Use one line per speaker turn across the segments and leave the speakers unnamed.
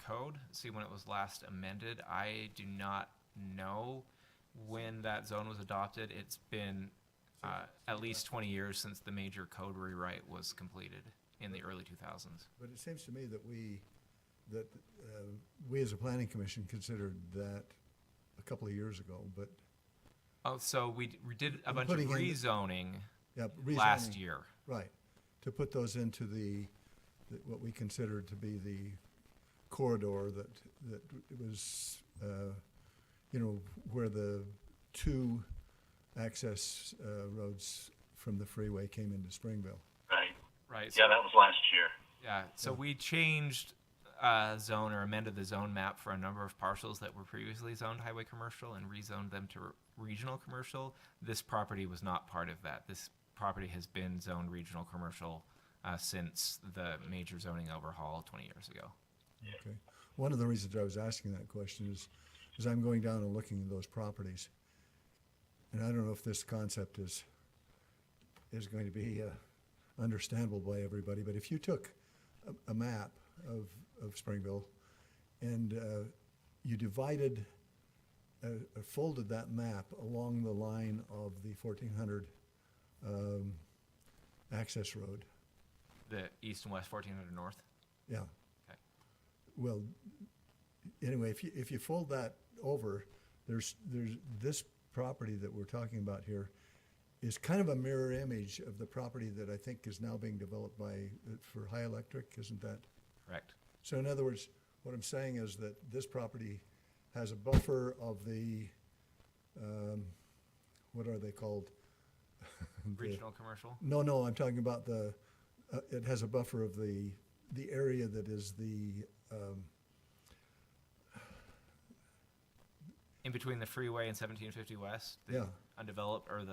code, see when it was last amended. I do not know when that zone was adopted. It's been at least 20 years since the major code rewrite was completed in the early 2000s.
But it seems to me that we as a planning commission considered that a couple of years ago, but.
Oh, so we did a bunch of rezoning last year.
Right, to put those into what we considered to be the corridor that was, where the two access roads from the freeway came into Springville.
Right.
Yeah, that was last year.
Yeah, so we changed zone or amended the zone map for a number of parcels that were previously zoned highway commercial and rezoned them to regional commercial. This property was not part of that. This property has been zoned regional commercial since the major zoning overhaul 20 years ago.
Okay. One of the reasons I was asking that question is I'm going down and looking at those properties, and I don't know if this concept is going to be understandable by everybody, but if you took a map of Springville and you divided, folded that map along the line of the 1400 access road.
The east and west 1400 north?
Yeah.
Okay.
Well, anyway, if you fold that over, there's this property that we're talking about here is kind of a mirror image of the property that I think is now being developed for High Electric, isn't that?
Correct.
So in other words, what I'm saying is that this property has a buffer of the, what are they called?
Regional commercial?
No, I'm talking about it has a buffer of the area that is
in between the freeway and 1750 West?
Yeah.
Undeveloped, or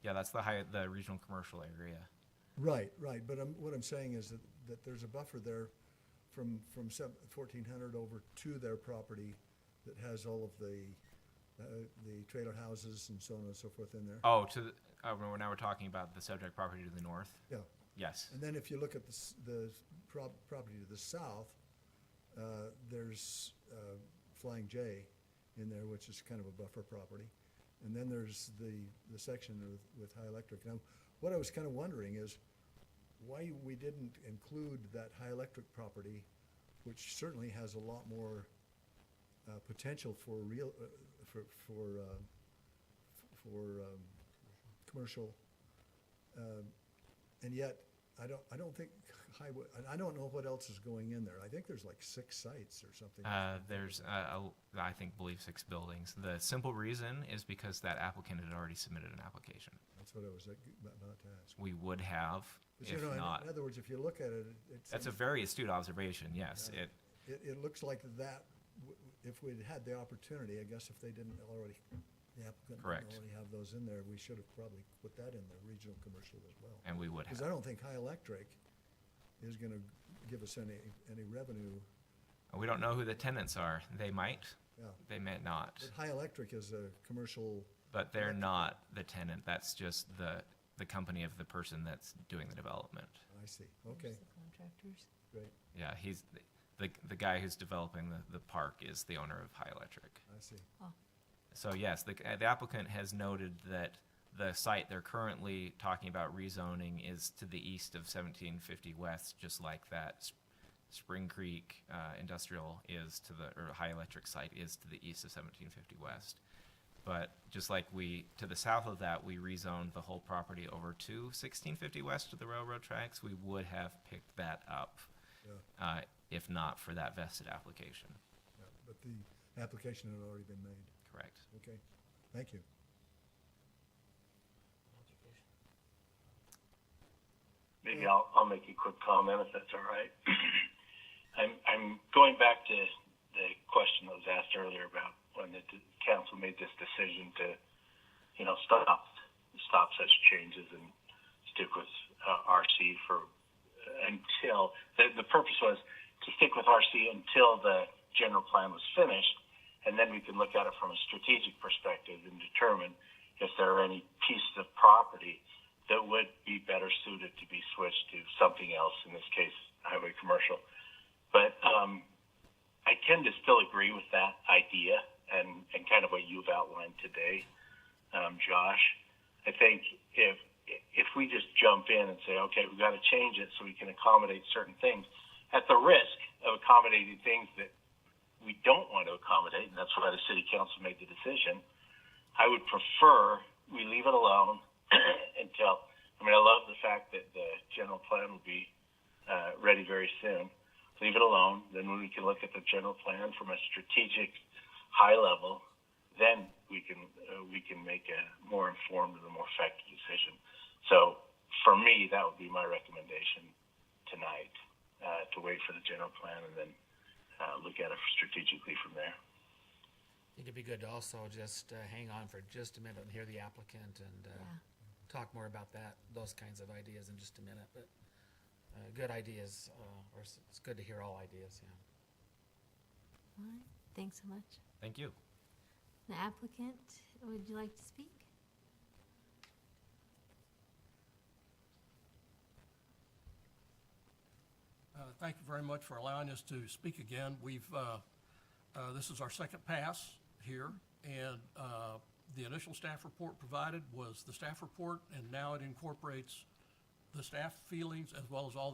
that's the regional commercial area.
Right. But what I'm saying is that there's a buffer there from 1400 over to their property that has all of the trailer houses and so on and so forth in there.
Oh, now we're talking about the subject property to the north?
Yeah.
Yes.
And then if you look at the property to the south, there's Flying J in there, which is kind of a buffer property. And then there's the section with High Electric. Now, what I was kind of wondering is why we didn't include that High Electric property, which certainly has a lot more potential for commercial, and yet I don't think highway. I don't know what else is going in there. I think there's like 6 sites or something.
There's I believe 6 buildings. The simple reason is because that applicant had already submitted an application.
That's what I was about to ask.
We would have, if not.
In other words, if you look at it,
That's a very astute observation. Yes,
it looks like that. If we'd had the opportunity, I guess if they didn't already, the applicant
Correct.
didn't already have those in there, we should have probably put that in the regional commercial as well.
And we would have.
Because I don't think High Electric is going to give us any revenue.
We don't know who the tenants are. They might.
Yeah.
They may not.
But High Electric is a commercial.
But they're not the tenant. That's just the company of the person that's doing the development.
I see. Okay.
The contractors.
Great.
Yeah, he's the guy who's developing the park is the owner of High Electric.
I see.
Oh.
So yes, the applicant has noted that the site they're currently talking about rezoning is to the east of 1750 West, just like that Spring Creek Industrial is or High Electric site is to the east of 1750 West. But just like to the south of that, we rezoned the whole property over to 1650 West to the railroad tracks. We would have picked that up if not for that vested application.
Yeah, but the application had already been made.
Correct.
Okay. Thank you.
Maybe I'll make a quick comment if that's all right. I'm going back to the question that was asked earlier about when the council made this decision to, stop such changes and stick with RC until the purpose was to stick with RC until the general plan was finished, and then we can look at it from a strategic perspective and determine if there are any pieces of property that would be better suited to be switched to something else, in this case, highway commercial. But tend to still agree with that idea and kind of what you've outlined today, Josh. I think if we just jump in and say, okay, we've got to change it so we can accommodate certain things, at the risk of accommodating things that we don't want to accommodate, and that's why the city council made the decision, I would prefer we leave it alone until, I love the fact that the general plan will be ready very soon. Leave it alone. Then when we can look at the general plan from a strategic high level, then we can make a more informed and a more effective decision. So for me, that would be my recommendation tonight, to wait for the general plan and then look at it strategically from there.
I think it'd be good to also just hang on for just a minute and hear the applicant and talk more about those kinds of ideas in just a minute. But good ideas, or it's good to hear all ideas, yeah.
All right, thanks so much.
Thank you.
The applicant, would you like to speak?
Thank you very much for allowing us to speak again. This is our second pass here, and the initial staff report provided was the staff report, and now it incorporates the staff feelings as well as all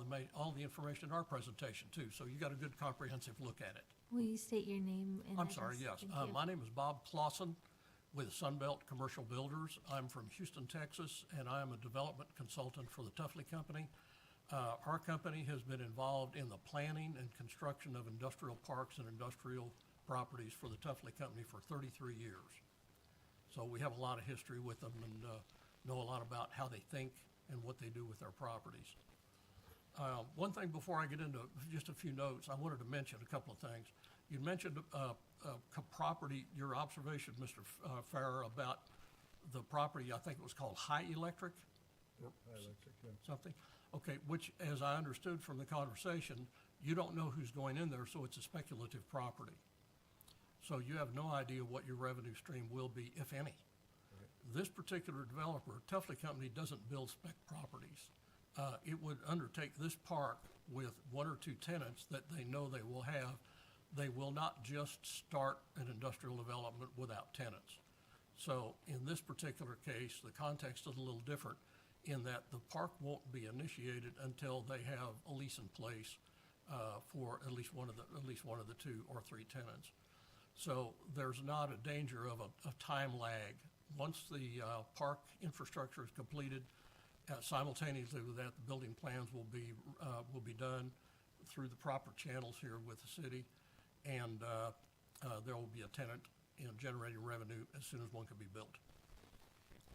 the information in our presentation too. So you got a good comprehensive look at it.
Will you state your name and
I'm sorry,
address?
yes.
Thank you.
My name is Bob Clausen with Sunbelt Commercial Builders. I'm from Houston, Texas, and I am a development consultant for the Tuffley Company. Our company has been involved in the planning and construction of industrial parks and industrial properties for the Tuffley Company for 33 years. So we have a lot of history with them and know a lot about how they think and what they do with their properties. One thing before I get into just a few notes, I wanted to mention a couple of things. You mentioned property, your observation, Mr. Farrer, about the property, I think it was called High Electric?
Yep, electric, yeah.
Something? Okay, which, as I understood from the conversation, you don't know who's going in there, so it's a speculative property. So you have no idea what your revenue stream will be, if any. This particular developer, Tuffley Company, doesn't build spec properties. It would undertake this park with one or two tenants that they know they will have. They will not just start an industrial development without tenants. So in this particular case, the context is a little different in that the park won't be initiated until they have a lease in place for at least one of the two or three tenants. So there's not a danger of a time lag. Once the park infrastructure is completed, simultaneously with that, the building plans will be done through the proper channels here with the city, and there will be a tenant generating revenue as soon as one can be built.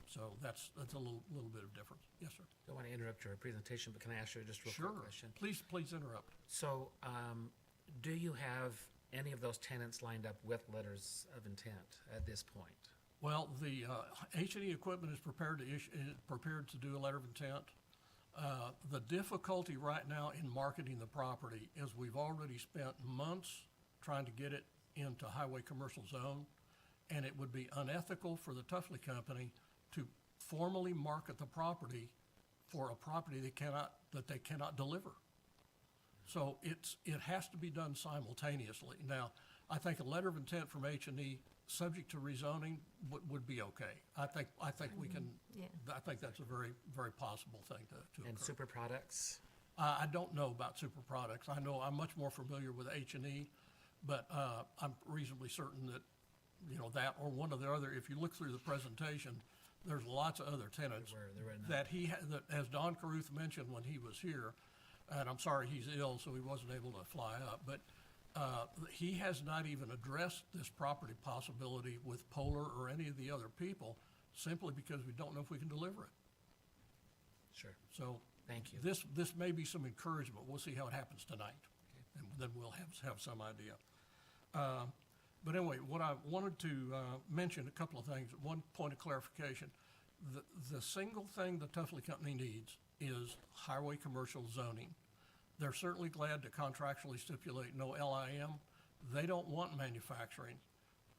So that's a little bit of difference. Yes, sir.
Don't want to interrupt your presentation, but can I ask you just a real quick question?
Please interrupt.
So, do you have any of those tenants lined up with letters of intent at this point?
Well, the H&E equipment is prepared to do a letter of intent. The difficulty right now in marketing the property is we've already spent months trying to get it into highway commercial zone, and it would be unethical for the Tuffley Company to formally market the property for a property that they cannot deliver. So it has to be done simultaneously. Now, I think a letter of intent from H&E subject to rezoning would be okay. I think we can.
Yeah.
I think that's a very, very possible thing to
And
occur.
super products?
I don't know about super products. I know I'm much more familiar with H&E, but I'm reasonably certain that that or one of the other. If you look through the presentation, there's lots of other tenants that as Don Caruth mentioned when he was here, and I'm sorry he's ill, so he wasn't able to fly up, but he has not even addressed this property possibility with Polar or any of the other people, simply because we don't know if we can deliver it.
Sure.
So
Thank you.
This may be some encouragement. We'll see how it happens tonight, and then we'll have some idea. But anyway, what I wanted to mention, a couple of things. One point of clarification. The single thing the Tuffley Company needs is highway commercial zoning. They're certainly glad to contractually stipulate no LIM. They don't want manufacturing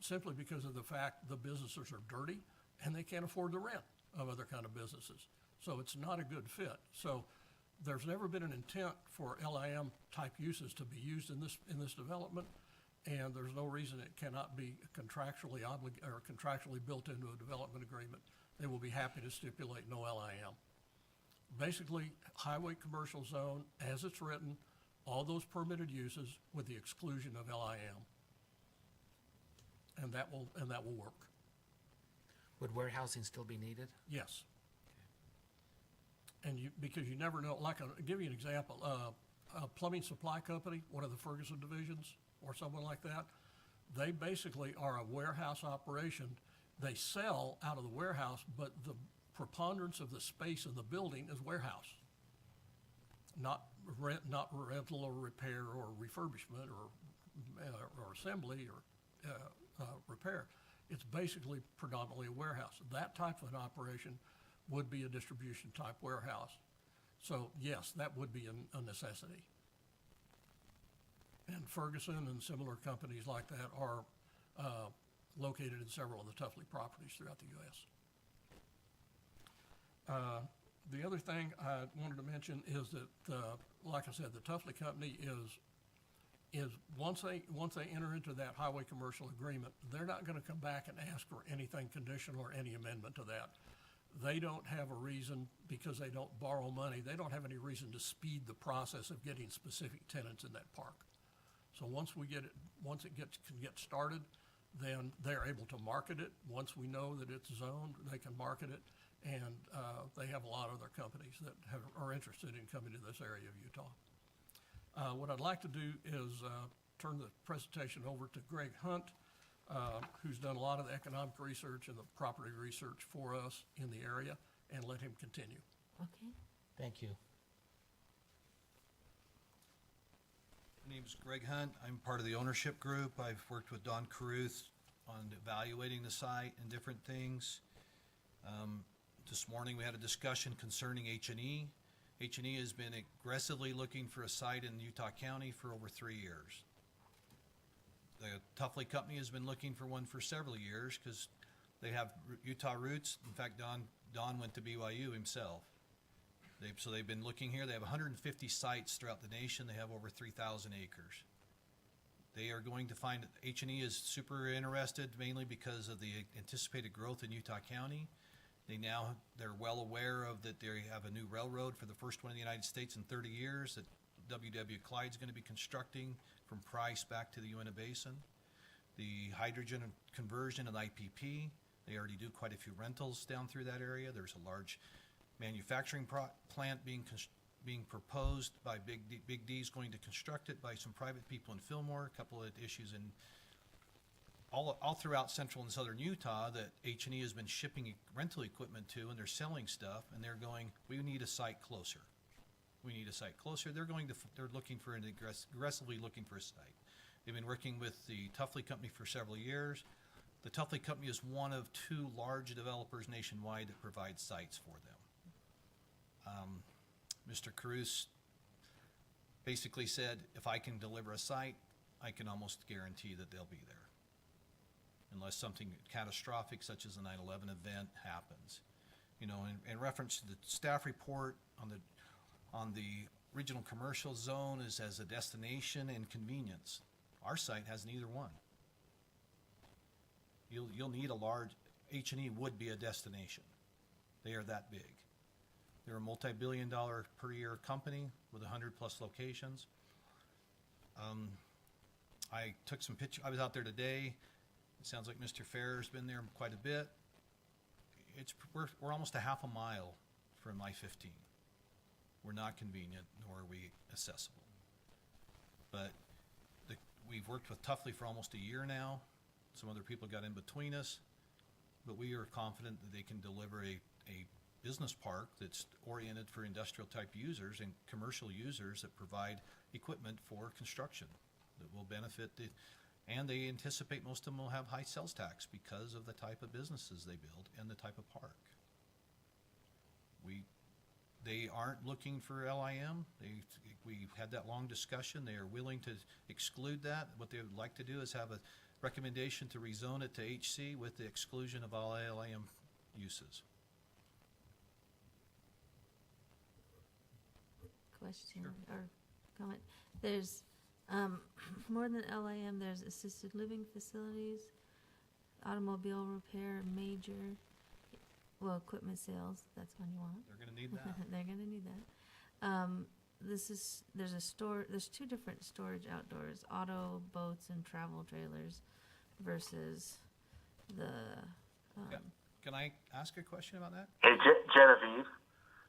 simply because of the fact the businesses are dirty and they can't afford the rent of other kind of businesses. So it's not a good fit. So there's never been an intent for LIM type uses to be used in this development. and there's no reason it cannot be contractually built into a development agreement. They will be happy to stipulate no LIM. Basically, highway commercial zone, as it's written, all those permitted uses with the exclusion of LIM. And that will work.
Would warehousing still be needed?
Yes. And because you never know, I'll give you an example. A plumbing supply company, one of the Ferguson divisions or someone like that, they basically are a warehouse operation. They sell out of the warehouse, but the preponderance of the space in the building is warehouse. Not rental or repair or refurbishment or assembly or repair. It's basically predominantly a warehouse. That type of an operation would be a distribution type warehouse. So yes, that would be a necessity. And Ferguson and similar companies like that are located in several of the Tuffley properties throughout the U.S. The other thing I wanted to mention is that, like I said, the Tuffley company is once they enter into that highway commercial agreement, they're not going to come back and ask for anything conditional or any amendment to that. They don't have a reason, because they don't borrow money, they don't have any reason to speed the process of getting specific tenants in that park. So once it can get started, then they're able to market it. Once we know that it's zoned, they can market it. And they have a lot of other companies that are interested in coming to this area of Utah. What I'd like to do is turn the presentation over to Greg Hunt, who's done a lot of the economic research and the property research for us in the area, and let him continue.
Okay.
Thank you.
My name's Greg Hunt. I'm part of the ownership group. I've worked with Don Caruth on evaluating the site and different things. This morning we had a discussion concerning H&E. H&E has been aggressively looking for a site in Utah County for over 3 years. The Tuffley company has been looking for one for several years because they have Utah roots. In fact, Don went to BYU himself. So they've been looking here. They have 150 sites throughout the nation. They have over 3,000 acres. They are going to find, H&E is super interested mainly because of the anticipated growth in Utah County. They're well aware of that they have a new railroad for the first one in the United States in 30 years that W.W. Clyde's going to be constructing from Price back to the Uinta Basin. The hydrogen conversion and IPP, they already do quite a few rentals down through that area. There's a large manufacturing plant being proposed by Big D's going to construct it by some private people in Fillmore. A couple of issues in all throughout central and southern Utah that H&E has been shipping rental equipment to, and they're selling stuff, and they're going, we need a site closer. We need a site closer. They're aggressively looking for a site. They've been working with the Tuffley company for several years. The Tuffley company is one of 2 large developers nationwide that provide sites for them. Mr. Caruth basically said, if I can deliver a site, I can almost guarantee that they'll be there, unless something catastrophic such as a 9/11 event happens. You know, in reference to the staff report on the regional commercial zone is as a destination and convenience. Our site has neither one. You'll need a large, H&E would be a destination. They are that big. They're a multi-billion-dollar per year company with 100+ locations. I took some pictures. I was out there today. It sounds like Mr. Fair's been there quite a bit. We're almost a half a mile from I-15. We're not convenient, nor are we accessible. But we've worked with Tuffley for almost a year now. Some other people got in between us, but we are confident that they can deliver a business park that's oriented for industrial type users and commercial users that provide equipment for construction that will benefit and they anticipate most of them will have high sales tax because of the type of businesses they build and the type of park. They aren't looking for LIM. We've had that long discussion. They are willing to exclude that. What they would like to do is have a recommendation to rezone it to HC with the exclusion of all LIM uses.
Question
Sure.
or comment. There's More than LIM, there's assisted living facilities, automobile repair, major, well, equipment sales, that's one you want.
They're gonna need that.
They're gonna need that. There's two different storage outdoors, auto, boats, and travel trailers versus the,
Yeah. Can I ask a question about that?
Hey, Genevieve,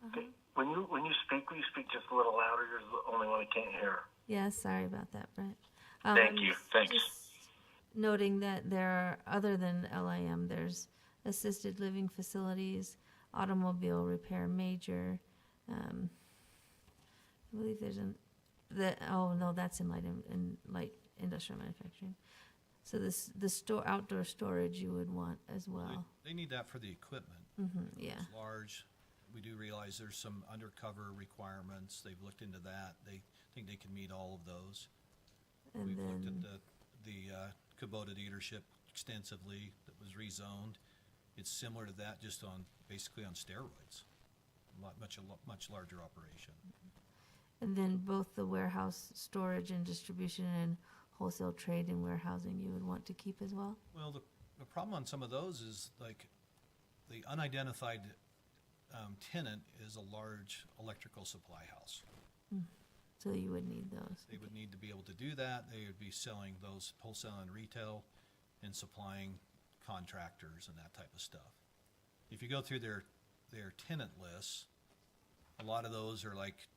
uh-huh.
when you speak, will you speak just a little louder? You're the only one I can't hear.
Yeah, sorry about that, Brett.
Thank you. Thanks.
Just noting that there are, other than LIM, there's assisted living facilities, automobile repair major. I believe there's that's in light industrial manufacturing. So the outdoor storage you would want as well.
They need that for the equipment.
Yeah.
It's large. We do realize there's some undercover requirements. They've looked into that. They think they can meet all of those.
And
We've
then,
looked at the Kubota dealership extensively that was rezoned. It's similar to that, just basically on steroids. Much larger operation.
and then both the warehouse storage and distribution and wholesale trade and warehousing you would want to keep as well?
Well, the problem on some of those is like the unidentified tenant is a large electrical supply house.
So you would need those.
They would need to be able to do that. They would be selling those wholesale and retail and supplying contractors and that type of stuff. If you go through their tenant lists, a lot of those are like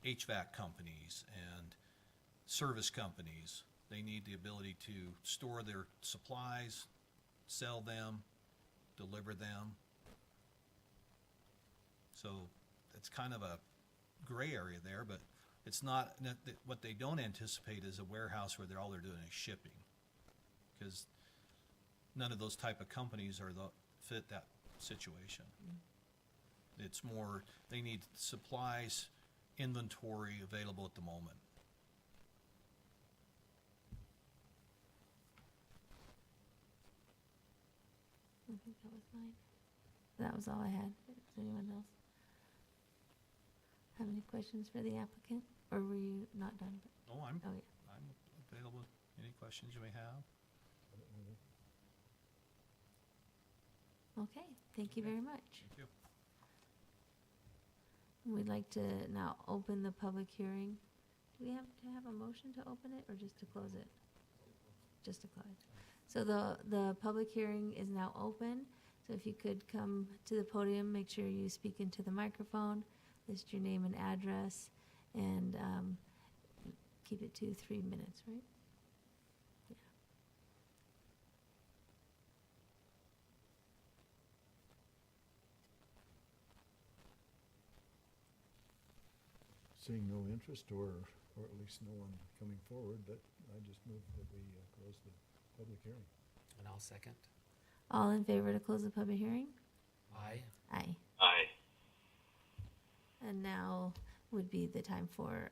HVAC companies and service companies. They need the ability to store their supplies, sell them, deliver them. So it's kind of a gray area there, but it's not, what they don't anticipate is a warehouse where all they're doing is shipping. Because none of those type of companies fit that situation. It's more, they need supplies, inventory available at the moment.
I think that was mine. That was all I had. Does anyone else have any questions for the applicant? Or were you not done?
Oh, I'm
Oh, yeah.
available. Any questions you may have?
Okay, thank you very much.
Thank you.
We'd like to now open the public hearing. Do we have to have a motion to open it or just to close it? Just to close. So the public hearing is now open. So if you could come to the podium, make sure you speak into the microphone, list your name and address, and keep it to 3 minutes, right? Yeah.
Seeing no interest or at least no one coming forward, that I just move that we close the public hearing.
And I'll second.
All in favor to close the public hearing?
Aye.
Aye.
Aye.
And now would be the time for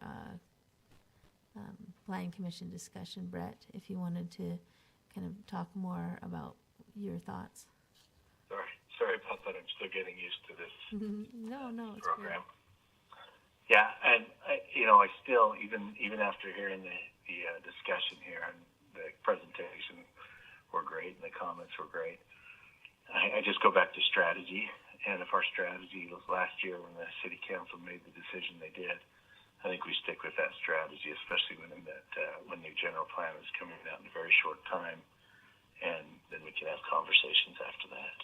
planning commission discussion. Brett, if you wanted to kind of talk more about your thoughts.
Sorry about that. I'm still getting used to this
No, it's
program. Yeah, and I still, even after hearing the discussion here and the presentation were great and the comments were great, I just go back to strategy. And if our strategy was last year when the city council made the decision they did, I think we stick with that strategy, especially when the general plan is coming out in a very short time, and then we can have conversations after that.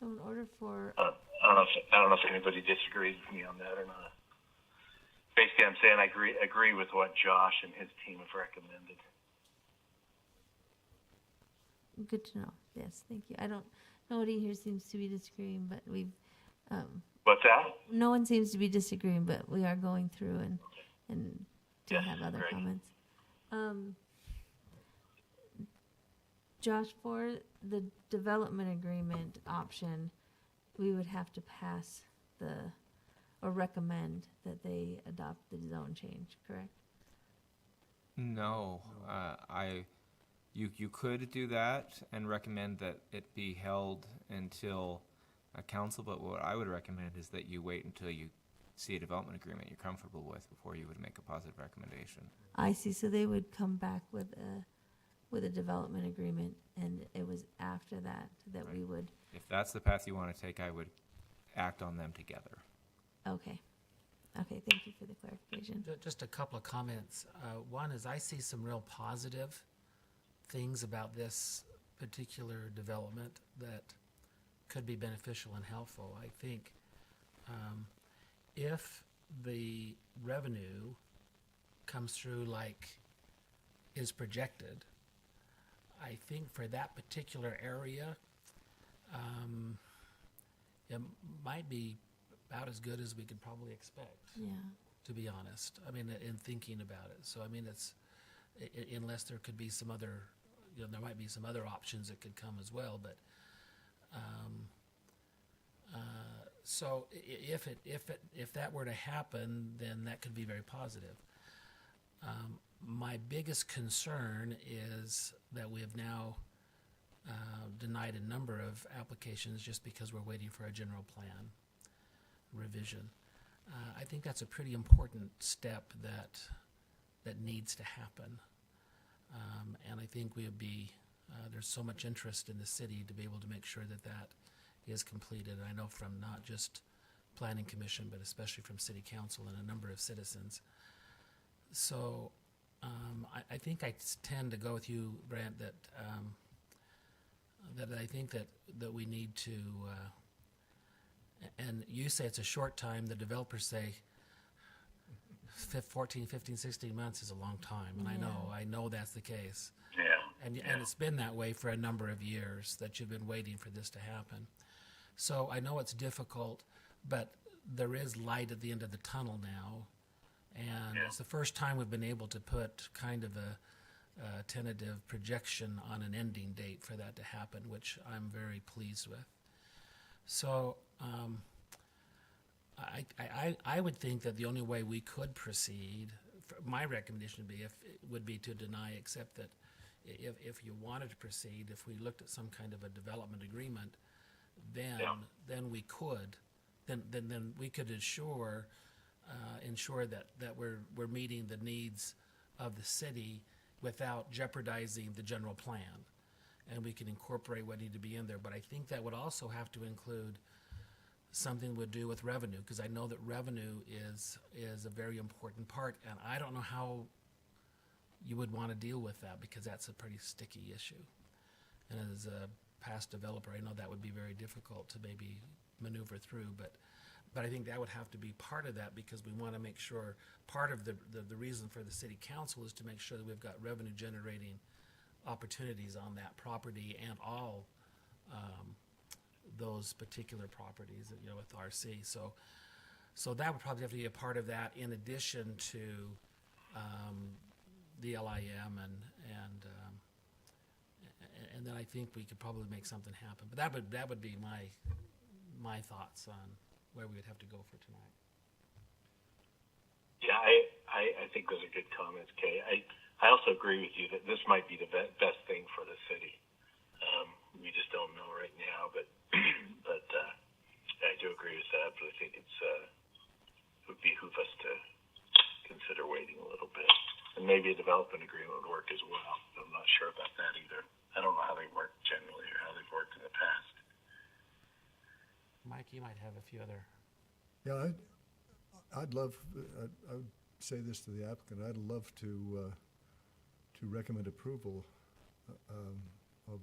So in order for
I don't know if anybody disagrees with me on that or not. Basically, I'm saying I agree with what Josh and his team have recommended.
good to know. Yes, thank you. I don't. Nobody here seems to be disagreeing, but we've.
What's that?
No one seems to be disagreeing, but we are going through and to
Yes,
have other
great.
comments. Josh, for the development agreement option, we would have to pass or recommend that they adopt the zone change, correct?
No, you could do that and recommend that it be held until a council, but what I would recommend is that you wait until you see a development agreement you're comfortable with before you would make a positive recommendation.
I see, so they would come back with a development agreement, and it was after that that we would,
If that's the path you want to take, I would act on them together.
okay. Okay, thank you for the clarification.
Just a couple of comments. One is I see some real positive things about this particular development that could be beneficial and helpful. I think if the revenue comes through like is projected, I think for that particular area, it might be about as good as we could probably expect,
Yeah,
to be honest. I mean, in thinking about it. So, I mean, it's, unless there could be some other, there might be some other options that could come as well, but, so if that were to happen, then that could be very positive. My biggest concern is that we have now denied a number of applications just because we're waiting for a general plan revision. I think that's a pretty important step that needs to happen. And I think we would be, there's so much interest in the city to be able to make sure that that is completed. I know from not just Planning Commission, but especially from City Council and a number of citizens. So I think I tend to go with you, Brent, that I think that we need to, and you say it's a short time, the developers say 14, 15, 16 months is a long time, and
Yeah.
I know that's the case.
Yeah.
And it's been that way for a number of years that you've been waiting for this to happen. So I know it's difficult, but there is light at the end of the tunnel now. And it's the first time we've been able to put kind of a tentative projection on an ending date for that to happen, which I'm very pleased with. So I would think that the only way we could proceed, my recommendation would be to deny, except that if you wanted to proceed, if we looked at some kind of a development agreement, then we could, then we could ensure that we're meeting the needs of the city without jeopardizing the general plan, and we can incorporate what need to be in there. But I think that would also have to include something would do with revenue, because I know that revenue is a very important part, and I don't know how you would want to deal with that, because that's a pretty sticky issue. And as a past developer, I know that would be very difficult to maybe maneuver through, but I think that would have to be part of that, because we want to make sure, part of the reason for the city council is to make sure that we've got revenue generating opportunities on that property and all those particular properties, with RC. So that would probably have to be a part of that, in addition to the LIM and then I think we could probably make something happen. But that would be my thoughts on where we would have to go for tonight.
Yeah, I think those are good comments, Kay. I also agree with you that this might be the best thing for the city. We just don't know right now, but I do agree with that. But I think it would behoove us to consider waiting a little bit, and maybe a development agreement would work as well. I'm not sure about that either. I don't know how they work generally or how they've worked in the past.
Mike, you might have a few other.
Yeah, I would say this to the applicant. I'd love to recommend approval of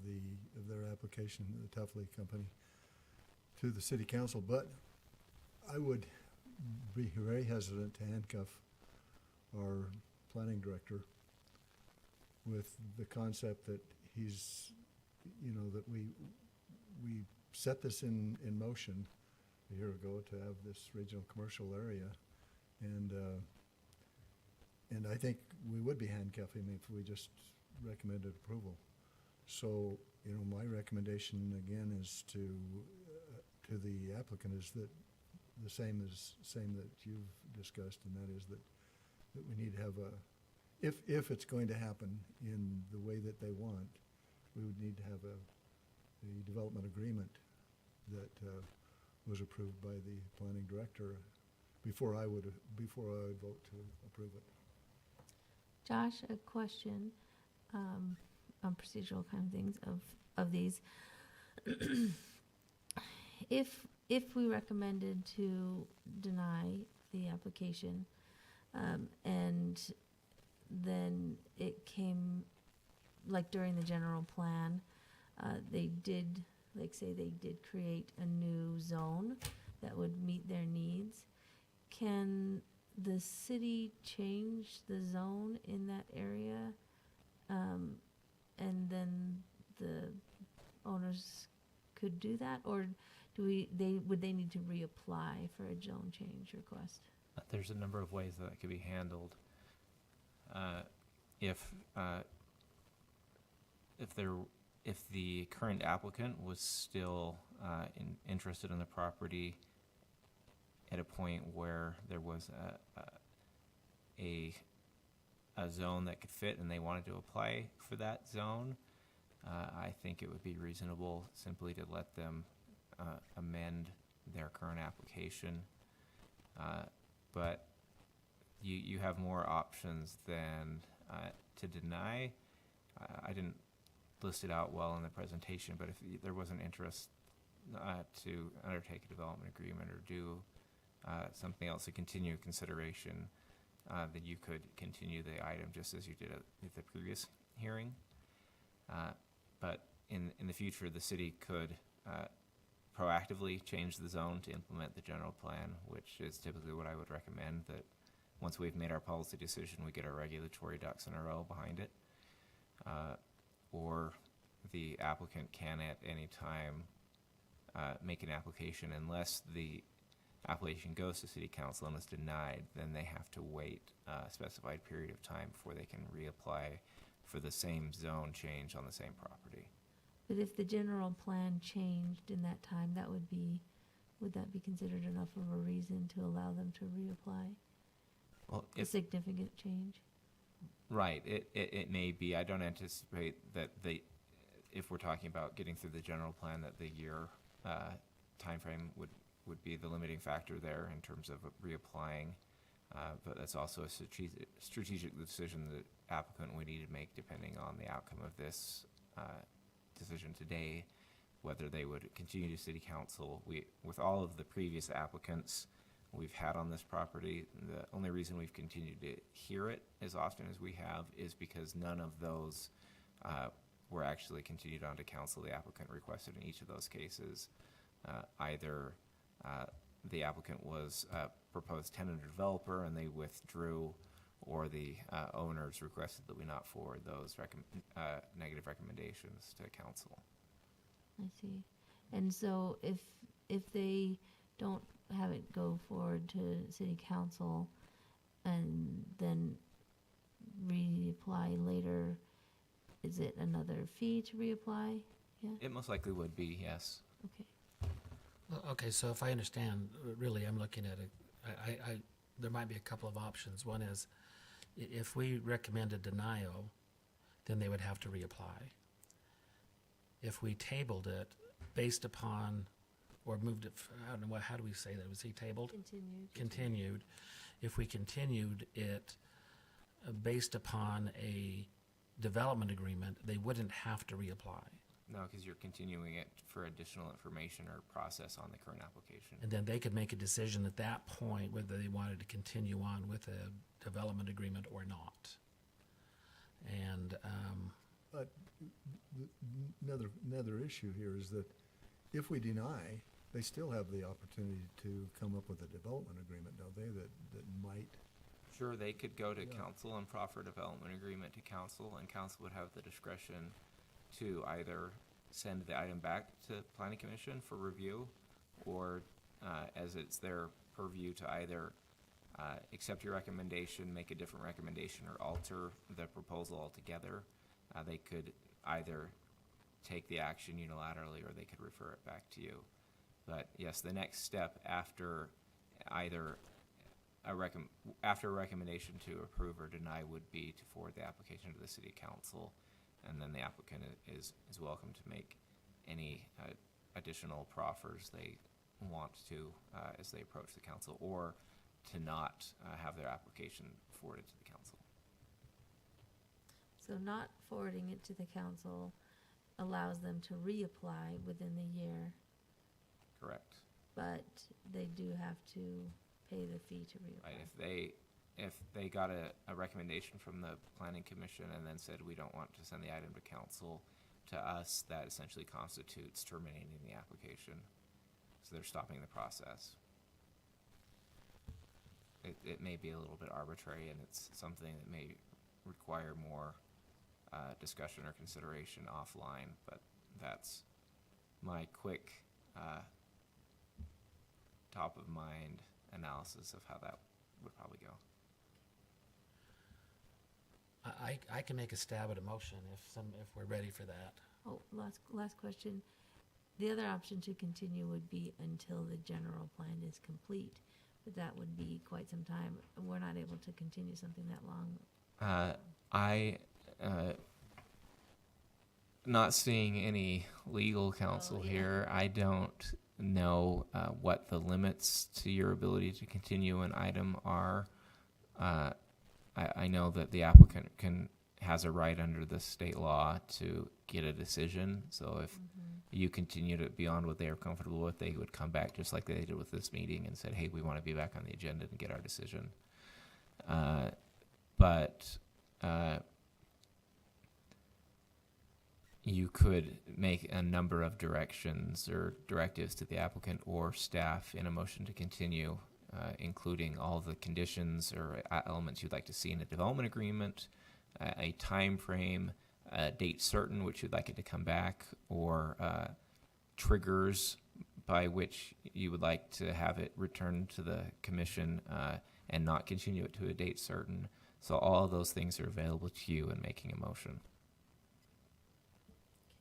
their application, the Tuffley Company, to the city council, but I would be very hesitant to handcuff our planning director with the concept that that we set this in motion a year ago to have this regional commercial area, and I think we would be handcuffing if we just recommended approval. So, my recommendation again is to the applicant is that the same that you've discussed, and that is that we need to have if it's going to happen in the way that they want, we would need to have a development agreement that was approved by the planning director before I would vote to approve it.
Josh, a question on procedural kind of things of these. If we recommended to deny the application, and then it came, like during the general plan, they did, like say they did create a new zone that would meet their needs, can the city change the zone in that area? And then the owners could do that, or would they need to reapply for a zone change request?
There's a number of ways that could be handled. If the current applicant was still interested in the property at a point where there was a zone that could fit and they wanted to apply for that zone, I think it would be reasonable simply to let them amend their current application. But you have more options than to deny. I didn't list it out well in the presentation, but if there was an interest to undertake a development agreement or do something else to continue consideration, then you could continue the item just as you did at the previous hearing. But in the future, the city could proactively change the zone to implement the general plan, which is typically what I would recommend, that once we've made our policy decision, we get our regulatory ducks in a row behind it. Or the applicant can at any time make an application. Unless the application goes to city council and is denied, then they have to wait a specified period of time before they can reapply for the same zone change on the same property.
But if the general plan changed in that time, would that be considered enough of a reason to allow them to reapply?
Well,
A significant change?
Right, it may be. I don't anticipate that if we're talking about getting through the general plan, that the year timeframe would be the limiting factor there in terms of reapplying. But that's also a strategic decision that applicant would need to make depending on the outcome of this decision today, whether they would continue to city council. With all of the previous applicants we've had on this property, the only reason we've continued to hear it as often as we have is because none of those were actually continued on to council. The applicant requested in each of those cases either the applicant was a proposed tenant or developer and they withdrew, or the owners requested that we not forward those negative recommendations to council.
I see. And so if they don't have it go forward to city council and then reapply later, is it another fee to reapply? Yeah?
It most likely would be, yes.
Okay.
Well, okay, so if I understand, really, I'm looking at it, there might be a couple of options. One is, if we recommend a denial, then they would have to reapply. If we tabled it based upon, or moved it, I don't know, how do we say that? Was he tabled? Continued. If we continued it based upon a development agreement, they wouldn't have to reapply.
No, because you're continuing it for additional information or process on the current application.
And then they could make a decision at that point whether they wanted to continue on with a development agreement or not. And
But another issue here is that if we deny, they still have the opportunity to come up with a development agreement, don't they, that might...
Sure, they could go to council and proffer a development agreement to council, and council would have the discretion to either send the item back to planning commission for review, or as it's their purview to either accept your recommendation, make a different recommendation, or alter the proposal altogether. They could either take the action unilaterally, or they could refer it back to you. But yes, the next step after either after a recommendation to approve or deny would be to forward the application to the city council, and then the applicant is welcome to make any additional proffers they want to as they approach the council, or to not have their application forwarded to the council.
So not forwarding it to the council allows them to reapply within the year,
Correct.
but they do have to pay the fee to reapply.
Right. If they got a recommendation from the planning commission and then said we don't want to send the item to council, to us, that essentially constitutes terminating the application. So they're stopping the process. It may be a little bit arbitrary, and it's something that may require more discussion or consideration offline, but that's my quick top of mind analysis of how that would probably go.
I can make a stab at a motion if we're ready for that.
Oh, last question. The other option to continue would be until the general plan is complete, but that would be quite some time. We're not able to continue something that long.
Not seeing any legal counsel
yeah.
here, I don't know what the limits to your ability to continue an item are. I know that the applicant has a right under the state law to get a decision. So if you continued it beyond what they are comfortable with, they would come back just like they did with this meeting and said, hey, we want to be back on the agenda and get our decision. But you could make a number of directions or directives to the applicant or staff in a motion to continue, including all the conditions or elements you'd like to see in a development agreement, a time frame, a date certain which you'd like it to come back, or triggers by which you would like to have it returned to the commission and not continue it to a date certain. So all of those things are available to you in making a motion.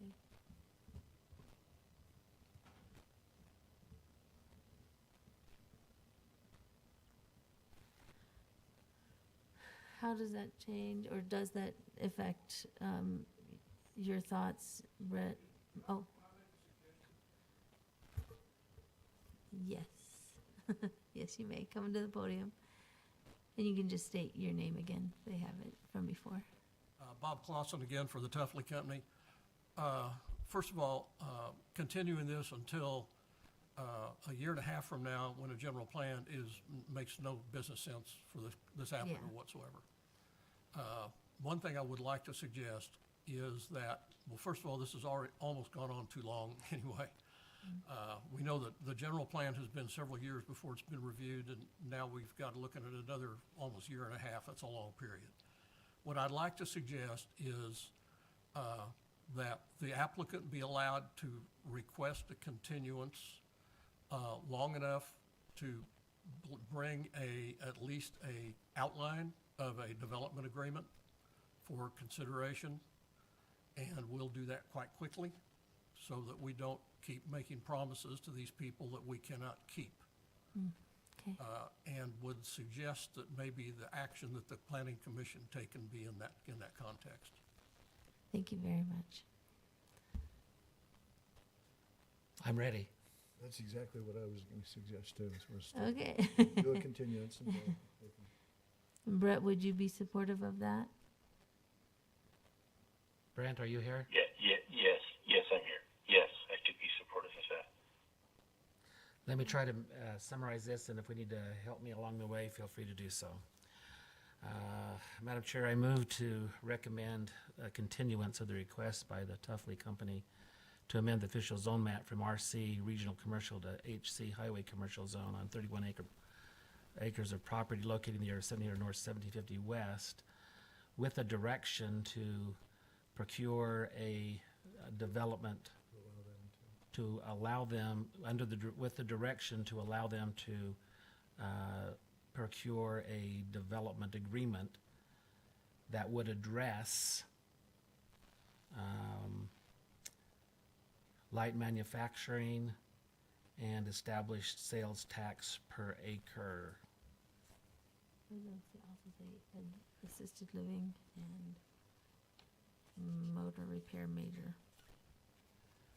Okay. How does that change, or does that affect your thoughts, Brett? Oh. Yes. Yes, you may. Come to the podium. And you can just state your name again. They have it from before.
Bob Clausen again for the Tuffley Company. First of all, continuing this until a year and a half from now, when a general plan makes no business sense for this applicant whatsoever. One thing I would like to suggest is that, well, first of all, this has already almost gone on too long anyway. We know that the general plan has been several years before it's been reviewed, and now we've got to look at it another almost year and a half. That's a long period. What I'd like to suggest is that the applicant be allowed to request a continuance long enough to bring at least a outline of a development agreement for consideration, and we'll do that quite quickly so that we don't keep making promises to these people that we cannot keep.
Okay.
And would suggest that maybe the action that the Planning Commission take can be in that context.
Thank you very much.
I'm ready.
That's exactly what I was going to suggest too, is we're still
Okay.
do a continuance until they can.
Brett, would you be supportive of that?
Brent, are you here?
Yes, I'm here. Yes, I could be supportive of that.
Let me try to summarize this, and if we need to help me along the way, feel free to do so. Madam Chair, I move to recommend a continuance of the request by the Tuffley Company to amend the official zone map from RC Regional Commercial to HC Highway Commercial Zone on 31 acres of property located in the area of 70 North, 1750 West, with a direction to procure a development to allow them with the direction to allow them to procure a development agreement that would address light manufacturing and established sales tax per acre.
We also say assisted living and motor repair major.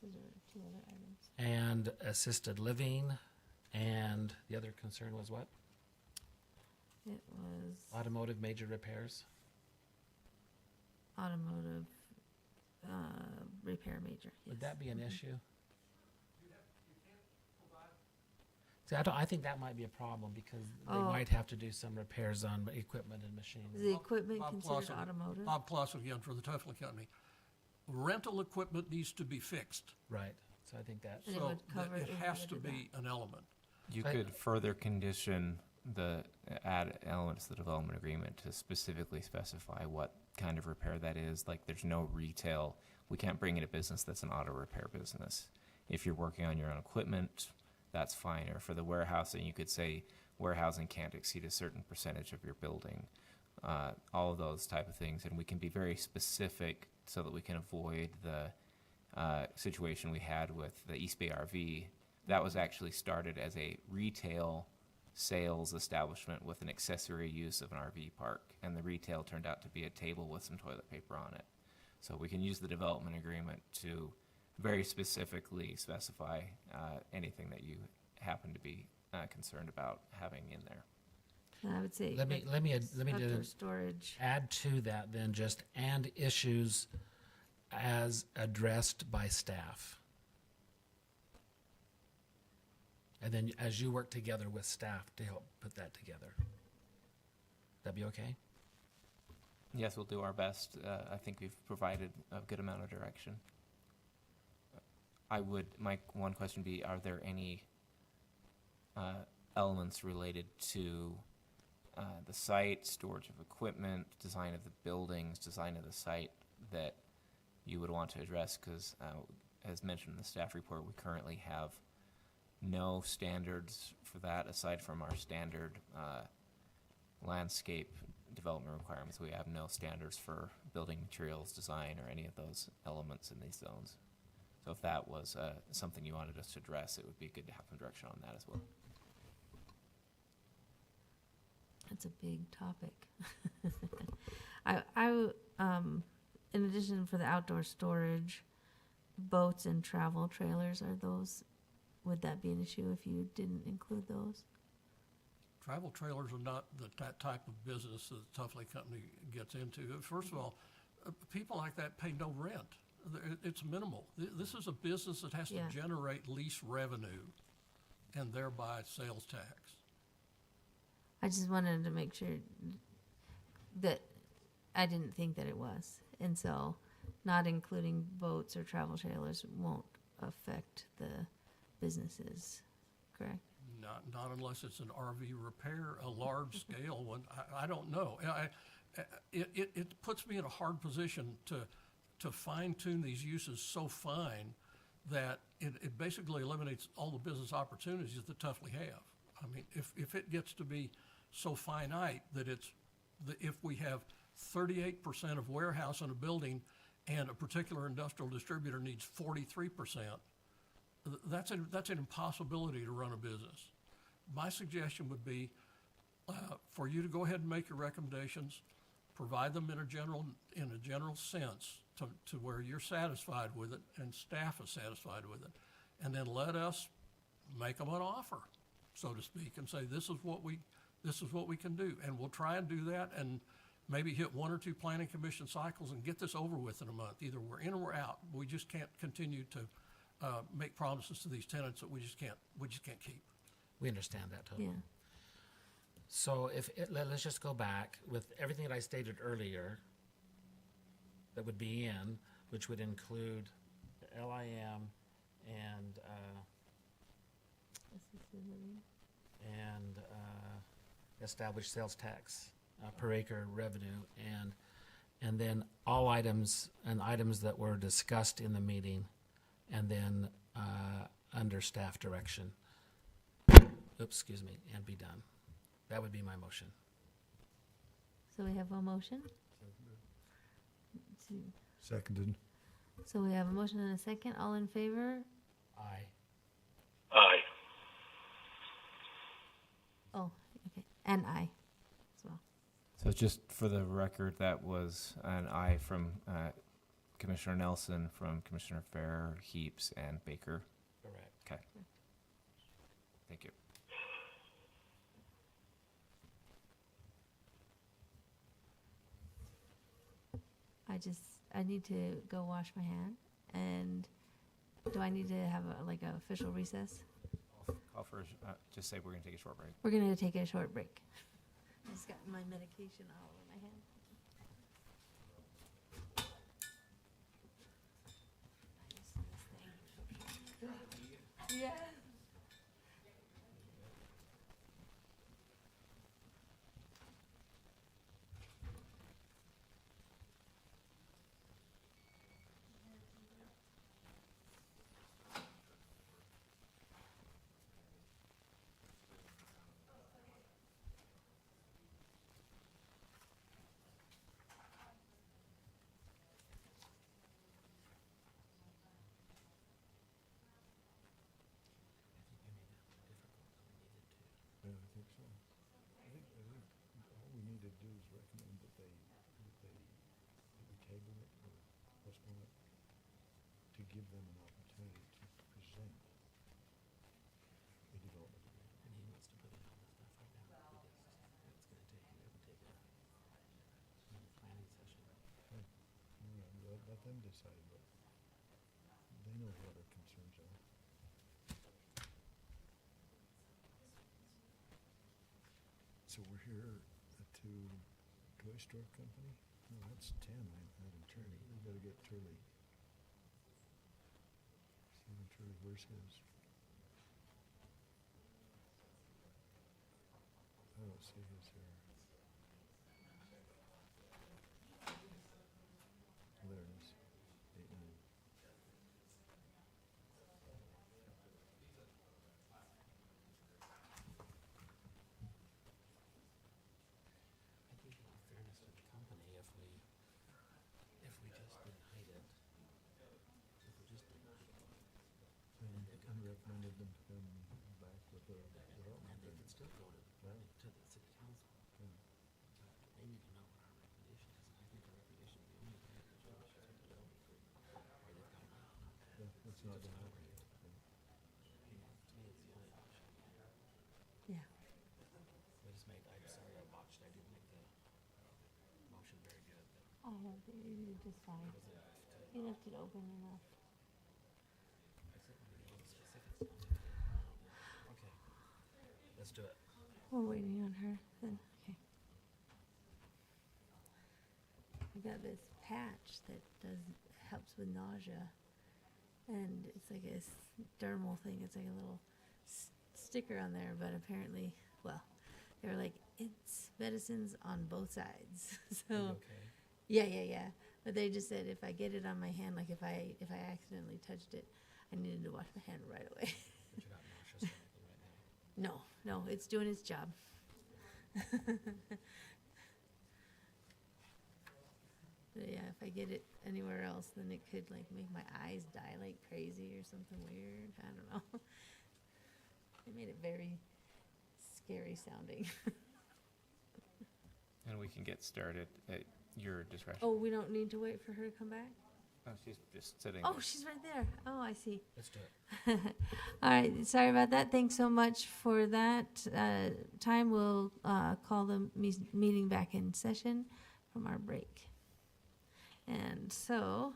Those are two other items.
And assisted living And the other concern was what?
It was
Automotive major repairs?
automotive, repair major,
Would
yes.
that be an issue? See, I think that might be a problem because they
Oh.
might have to do some repairs on equipment and machines.
Is the equipment
Bob
considered
Clausen-
automotive?
Bob Clausen again for the Tuffley Company. Rental equipment needs to be fixed,
Right, so I think that,
And it
so
would cover
it
if
has
we
to
did
be an element.
You
I-
could further condition add elements to the development agreement to specifically specify what kind of repair that is. Like, there's no retail. We can't bring in a business that's an auto repair business. If you're working on your own equipment, that's fine. Or for the warehousing, you could say warehousing can't exceed a certain percentage of your building. All of those type of things, and we can be very specific so that we can avoid the situation we had with the East Bay RV. That was actually started as a retail sales establishment with an accessory use of an RV park, and the retail turned out to be a table with some toilet paper on it. So we can use the development agreement to very specifically specify anything that you happen to be concerned about having in there.
And I would say.
let me
outdoor
do
storage.
add to that then just and issues as addressed by staff. And then as you work together with staff to help put that together. That be okay?
Yes, we'll do our best. I think we've provided a good amount of direction. My one question be, are there any elements related to the site, storage of equipment, design of the buildings, design of the site that you would want to address? Because as mentioned in the staff report, we currently have no standards for that aside from our standard landscape development requirements. We have no standards for building materials design or any of those elements in these zones. So if that was something you wanted us to address, it would be good to have some direction on that as well.
That's a big topic. In addition for the outdoor storage, boats and travel trailers, would that be an issue if you didn't include those?
Travel trailers are not that type of business that the Tuffley Company gets into. First of all, people like that pay no rent. It's minimal. This is a business that has to
Yeah.
generate lease revenue and thereby sales tax.
I just wanted to make sure that I didn't think that it was. And so not including boats or travel trailers won't affect the businesses, correct?
Not unless it's an RV repair, a large scale one. I don't know. It puts me in a hard position to fine tune these uses so fine that it basically eliminates all the business opportunities that Tuffley have. I mean, if it gets to be so finite that if we have 38% of warehouse in a building and a particular industrial distributor needs 43%, that's an impossibility to run a business. My suggestion would be for you to go ahead and make your recommendations, provide them in a general sense to where you're satisfied with it and staff is satisfied with it, and then let us make them an offer, so to speak, and say this is what we can do, and we'll try and do that, and maybe hit 1 or 2 planning commission cycles and get this over with in a month. Either we're in or we're out. We just can't continue to make promises to these tenants that we just can't keep.
We understand that totally.
Yeah.
So let's just go back with everything that I stated earlier that would be in, which would include the LIM and established sales tax per acre revenue, and then all items that were discussed in the meeting, and then under staff direction. And be done. That would be my motion.
So we have a motion?
Seconded.
So we have a motion and a second. All in favor?
Aye.
Aye.
Oh, okay. And aye as well.
So just for the record, that was an aye from Commissioner Nelson, from Commissioner Fair, Heaps, and Baker.
Correct.
Okay. Thank you.
I need to go wash my hand, and do I need to have like a official recess?
Call for, just say we're gonna take a short break.
We're gonna take a short break. I just got my medication all over my hand. Yeah.
Yeah, I think so. I think all we need to do is recommend that we table it or postpone it to give them an opportunity to present a development agreement.
And he wants to put it on the stuff right now. It's gonna take, he doesn't take it. In the planning session.
Let them decide, but they know what our concerns are. So we're here to Toy Store Company? No, that's 10, Adam Turley. We gotta get Turley. Stephen Turley, where's his? I don't see his here. There it is. 8-9.
I think in all fairness to the company, if we just denied it,
And recommended them to come back with a development
and they
agreement.
could still go to the planning, to the city council.
Yeah.
But they need to know what our recommendation is, and I think our recommendation is the only thing that there's no issues with the development agreement, or they've got none.
Yeah, that's not
Just
gonna happen.
outright.
Yeah.
You know, to me, it's the only option.
Yeah.
I just made, I'm sorry I botched, I didn't make the motion very good, but
Oh, you did just fine.
it was enough to,
You left it open enough.
except when we get all the specifics down to it. Okay, let's do it.
We're waiting on her then, okay. I got this patch that helps with nausea. And it's like a dermal thing, it's like a little sticker on there, but apparently, well, they were like, it's medicines on both sides, so.
Okay.
Yeah. But they just said if I get it on my hand, like if I accidentally touched it, I needed to wash my hand right away.
But you're not nauseous or anything right now.
No, it's doing its job. But yeah, if I get it anywhere else, then it could like make my eyes dilate crazy or something weird. I don't know. They made it very scary sounding.
And we can get started at your discretion.
Oh, we don't need to wait for her to come back?
Oh, she's just sitting.
Oh, she's right there. Oh, I see.
Let's do it.
All right, sorry about that. Thanks so much for that time. We'll call the meeting back in session from our break. And so,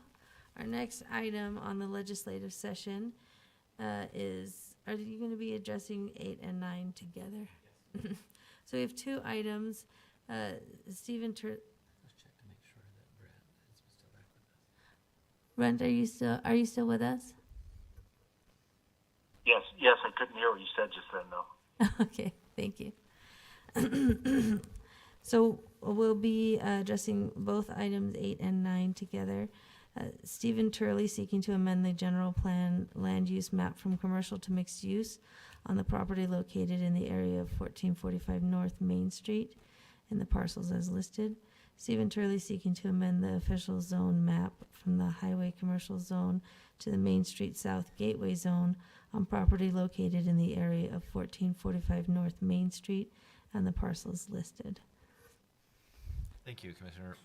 our next item on the legislative session is, are you going to be addressing 8 and 9 together? Yes. So we have two items. Stephen
Let's check to make sure that Brett is still back with us.
Brent, are you still with us?
Yes, I couldn't hear what you said just then, though.
Okay, thank you. So we'll be addressing both items 8 and 9 together. Stephen Turley seeking to amend the general plan land use map from commercial to mixed use on the property located in the area of 1445 North Main Street in the parcels as listed. Stephen Turley seeking to amend the official zone map from the highway commercial zone to the Main Street South Gateway zone on property located in the area of 1445 North Main Street and the parcels listed.
Thank you, Commissioner.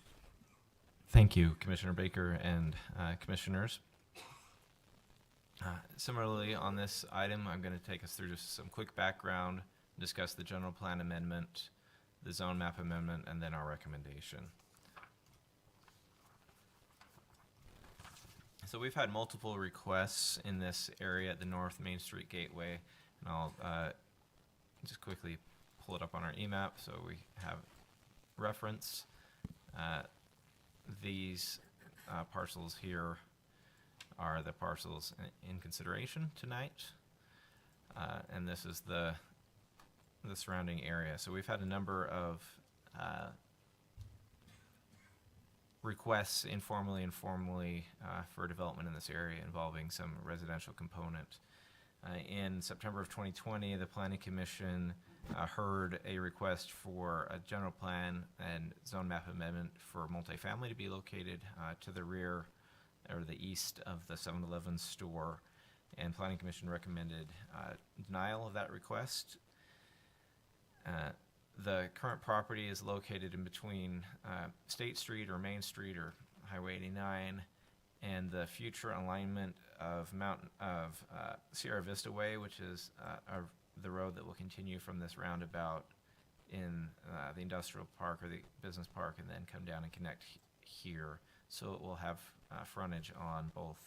Thank you, Commissioner Baker and commissioners. Similarly, on this item, I'm going to take us through just some quick background, discuss the general plan amendment, the zone map amendment, and then our recommendation. So we've had multiple requests in this area at the North Main Street Gateway, and I'll just quickly pull it up on our EMAP so we have reference. These parcels here are the parcels in consideration tonight, and this is the surrounding area. So we've had a number of requests informally and formally for development in this area involving some residential component. In September of 2020, the Planning Commission heard a request for a general plan and zone map amendment for multifamily to be located to the rear or the east of the 7-Eleven store, and Planning Commission recommended denial of that request. The current property is located in between State Street or Main Street or Highway 89 and the future alignment of Sierra Vista Way, which is the road that will continue from this roundabout in the industrial park or the business park and then come down and connect here. So it will have frontage on both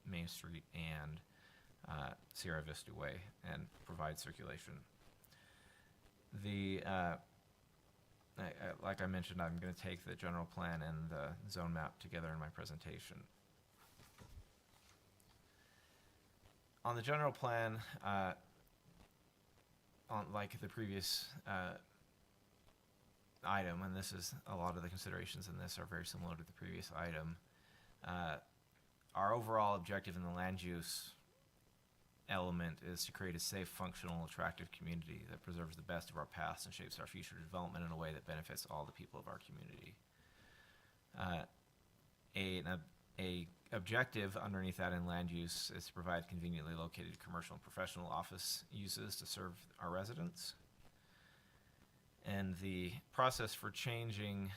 Main Street and Sierra Vista Way and provide circulation. Like I mentioned, I'm going to take the general plan and the zone map together in my presentation. On the general plan, like the previous item, and this is a lot of the considerations in this are very similar to the previous item, our overall objective in the land use element is to create a safe, functional, attractive community that preserves the best of our past and shapes our future development in a way that benefits all the people of our community. A objective underneath that in land use is to provide conveniently located commercial and professional office uses to serve our residents. And the process for changing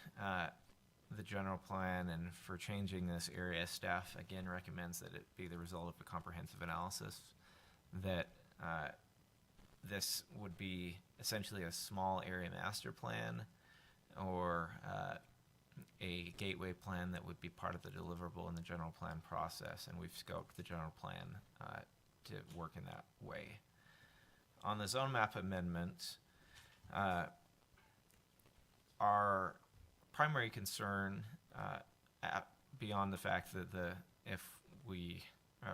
the general plan and for changing this area, staff again recommends that it be the result of a comprehensive analysis, that this would be essentially a small area master plan or a gateway plan that would be part of the deliverable in the general plan process, and we've scoped the general plan to work in that way. On the zone map amendment, our primary concern, beyond the fact that if we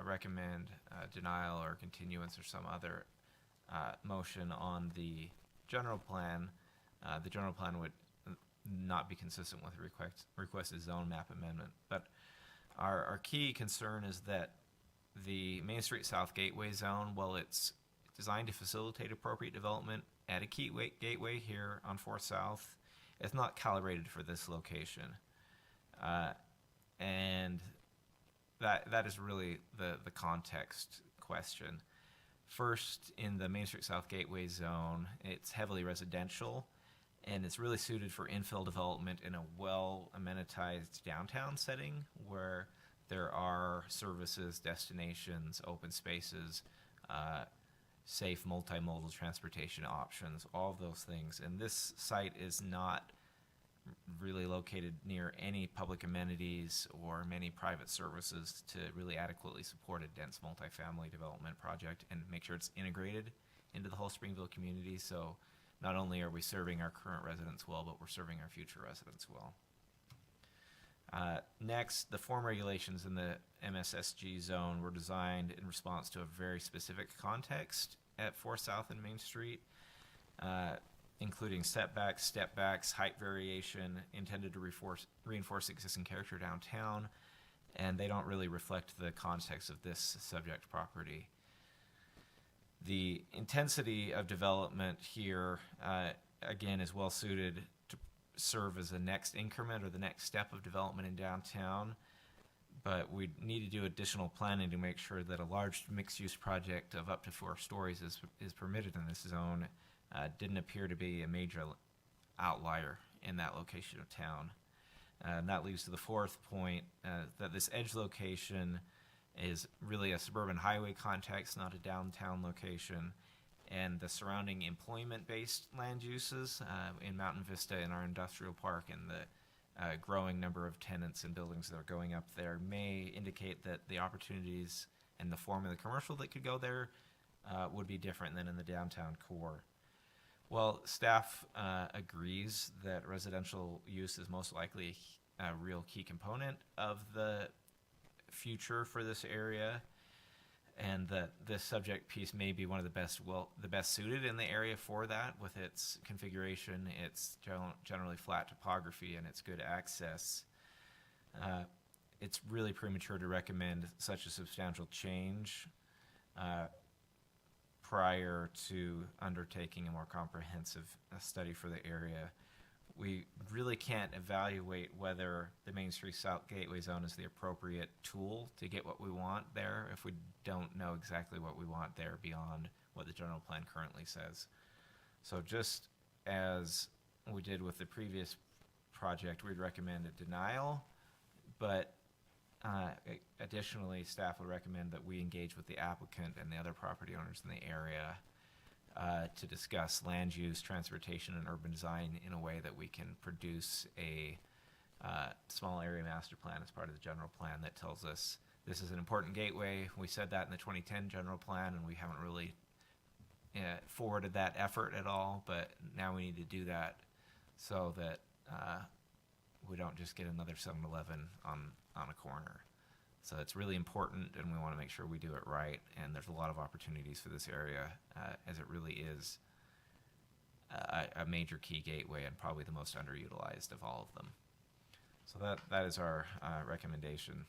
recommend denial or continuance or some other motion on the general plan would not be consistent with the requested zone map amendment. But our key concern is that the Main Street South Gateway Zone, while it's designed to facilitate appropriate development at a gateway here on 4th South, it's not calibrated for this location. And that is really the context question. First, in the Main Street South Gateway Zone, it's heavily residential, and it's really suited for infill development in a well-amenitized downtown setting where there are services, destinations, open spaces, safe multimodal transportation options, all of those things. And this site is not really located near any public amenities or many private services to really adequately support a dense multifamily development project and make sure it's integrated into the whole Springville community. So not only are we serving our current residents well, but we're serving our future residents well. Next, the form regulations in the MSSG zone were designed in response to a very specific context at 4th South and Main Street, including setbacks, stepbacks, height variation, intended to reinforce existing character downtown, and they don't really reflect the context of this subject property. The intensity of development here, again, is well suited to serve as the next increment or the next step of development in downtown, but we need to do additional planning to make sure that a large mixed-use project of up to 4 stories is permitted in this zone. Didn't appear to be a major outlier in that location of town. And that leads to the fourth point, that this edge location is really a suburban highway context, not a downtown location, and the surrounding employment-based land uses in Mountain Vista in our industrial park and the growing number of tenants and buildings that are going up there may indicate that the opportunities and the form of the commercial that could go there would be different than in the downtown core. Well, staff agrees that residential use is most likely a real key component of the future for this area, and that this subject piece may be one of the best suited in the area for that, with its configuration, its generally flat topography, and its good access. It's really premature to recommend such a substantial change prior to undertaking a more comprehensive study for the area. We really can't evaluate whether the Main Street South Gateway Zone is the appropriate tool to get what we want there if we don't know exactly what we want there beyond what the general plan currently says. So just as we did with the previous project, we'd recommend a denial, but additionally, staff would recommend that we engage with the applicant and the other property owners in the area to discuss land use, transportation, and urban design in a way that we can produce a small area master plan as part of the general plan that tells us this is an important gateway. We said that in the 2010 general plan, and we haven't really forwarded that effort at all, but now we need to do that so that we don't just get another 7-Eleven on a corner. So it's really important, and we want to make sure we do it right. And there's a lot of opportunities for this area, as it really is a major key gateway and probably the most underutilized of all of them. So that is our recommendation,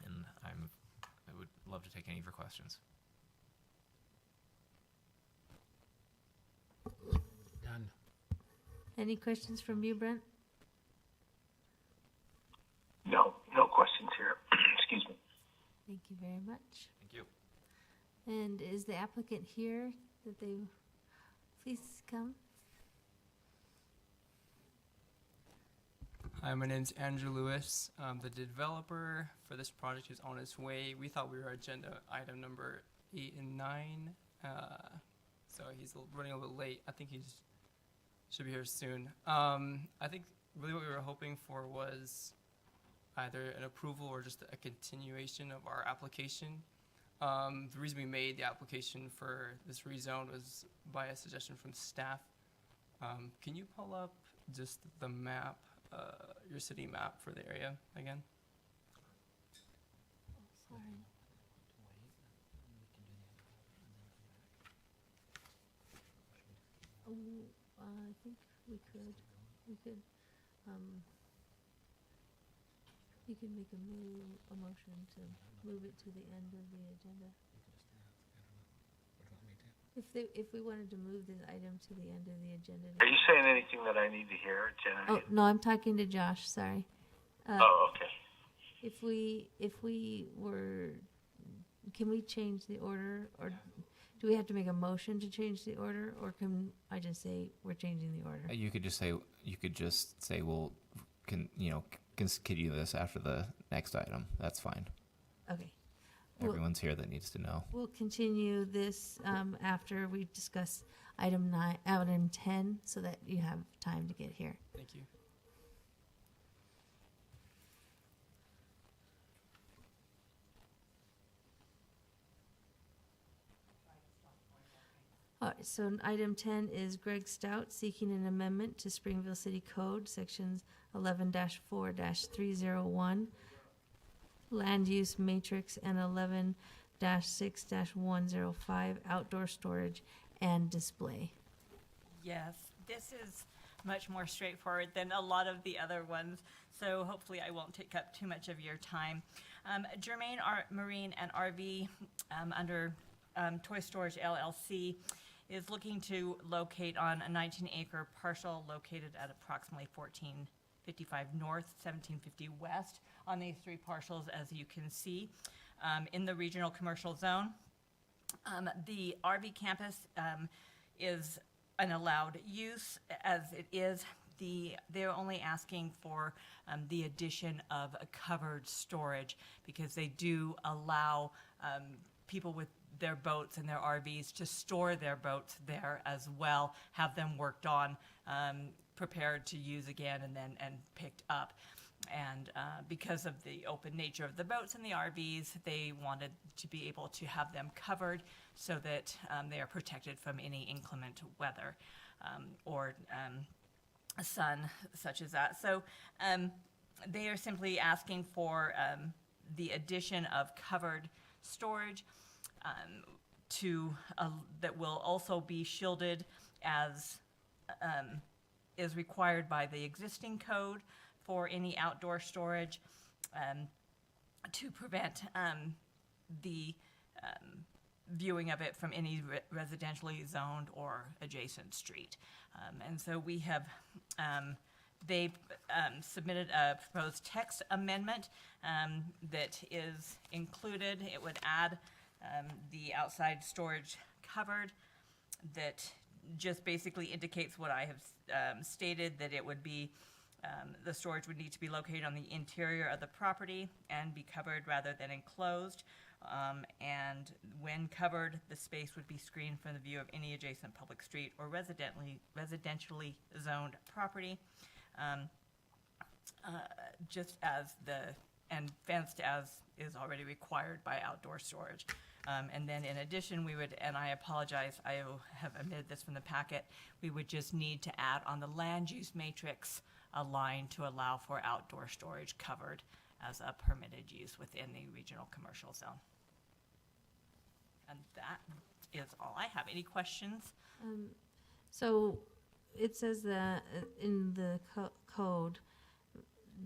and I would love to take any of your questions.
Done.
Any questions from you, Brent?
No questions here. Excuse me.
Thank you very much.
Thank you.
And is the applicant here that they please come?
Hi, my name's Andrew Lewis. The developer for this project is on his way. We thought we were agenda item number 8 and 9, so he's running a little late. I think should be here soon. I think really what we were hoping for was either an approval or just a continuation of our application. The reason we made the application for this rezone was by a suggestion from staff. Can you pull up just the map, your city map for the area again?
Sorry. Oh, I think we could, you could make a motion to move it to the end of the agenda. If we wanted to move this item to the end of the agenda.
Are you saying anything that I need to hear,
Oh,
Genevieve?
no, I'm talking to Josh, sorry.
Oh, okay.
If we were, can we change the order, or do we have to make a motion to change the order, or can I just say we're changing the order?
You could just say, well, continue this after the next item. That's fine.
Okay.
Everyone's here that needs to know.
We'll continue this after we discuss item 10, so that you have time to get here.
Thank you.
All right, so item 10 is Greg Stout seeking an amendment to Springville City Code, sections 11-4-301, land use matrix, and 11-6-105, outdoor storage and display.
Yes, this is much more straightforward than a lot of the other ones, so hopefully I won't take up too much of your time. Germain Marine and RV under Toy Storage LLC is looking to locate on a 19-acre parcel located at approximately 1455 north, 1750 west on these three parcels, as you can see, in the regional commercial zone. The RV campus is an allowed use as it is. They're only asking for the addition of a covered storage because they do allow people with their boats and their RVs to store their boats there as well, have them worked on, prepared to use again and picked up. And because of the open nature of the boats and the RVs, they wanted to be able to have them covered so that they are protected from any inclement weather or sun such as that. So they are simply asking for the addition of covered storage that will also be shielded as is required by the existing code for any outdoor storage to prevent the viewing of it from any residentially zoned or adjacent street. And so we have, they submitted a proposed text amendment that is included. It would add the outside storage covered that just basically indicates what I have stated, that it would be the storage would need to be located on the interior of the property and be covered rather than enclosed. And when covered, the space would be screened from the view of any adjacent public street or residentially zoned property, just as and fenced as is already required by outdoor storage. And then in addition, we would, and I apologize, I have omitted this from the packet, we would just need to add on the land use matrix a line to allow for outdoor storage covered as a permitted use within the regional commercial zone. And that is all I have. Any questions?
So it says that in the co- code,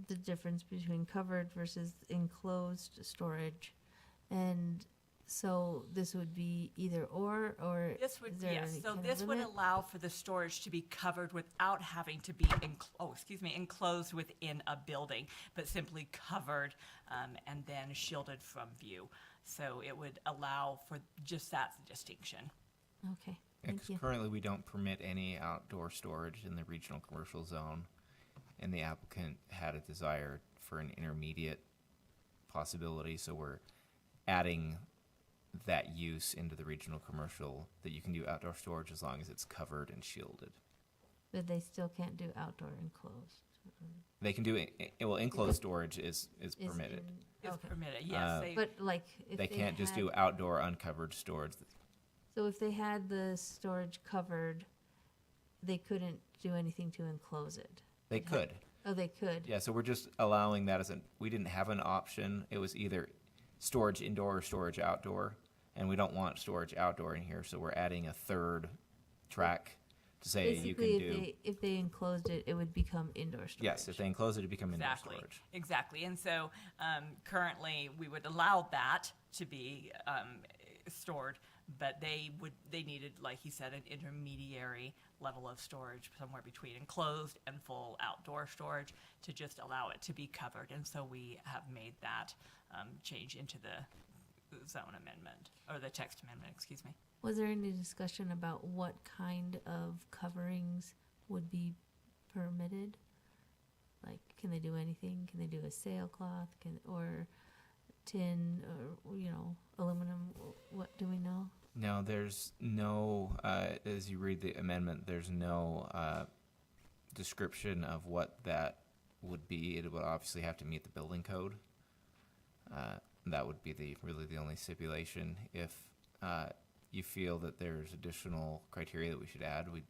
the difference between covered versus enclosed storage. And so this would be either or
This would,
is there
yes,
any
so
kind of
this would
limit?
allow for the storage to be covered without having to be, enclosed within a building, but simply covered and then shielded from view. So it would allow for just that distinction.
Okay,
Yeah,
thank
'cause
you.
currently we don't permit any outdoor storage in the regional commercial zone, and the applicant had a desire for an intermediate possibility, so we're adding that use into the regional commercial, that you can do outdoor storage as long as it's covered and shielded.
But they still can't do outdoor enclosed.
They can do it, well, enclosed storage is
Is
permitted.
in-
It's
okay.
permitted, yes.
But like if
They can't just do
had-
outdoor uncovered storage.
So if they had the storage covered, they couldn't do anything to enclose it.
They could.
Oh, they could.
Yeah, so we're just allowing that as we didn't have an option. It was either storage indoor or storage outdoor, and we don't want storage outdoor in here, so we're adding a third track to say you can
Basically,
do.
if they enclosed it, it would become indoor storage.
Yes, if they enclose it, it become indoor
Exactly,
storage.
exactly. And so currently, we would allow that to be stored, but they needed, like he said, an intermediary level of storage somewhere between enclosed and full outdoor storage to just allow it to be covered. And so we have made that change into the zone amendment, or the text amendment, excuse me.
Was there any discussion about what kind of coverings would be permitted? Like, can they do anything? Can they do a sailcloth? Or tin, or aluminum? What do we know?
No, there's no, as you read the amendment, there's no description of what that would be. It would obviously have to meet the building code. That would be really the only stipulation. If you feel that there's additional criteria that we should add, we'd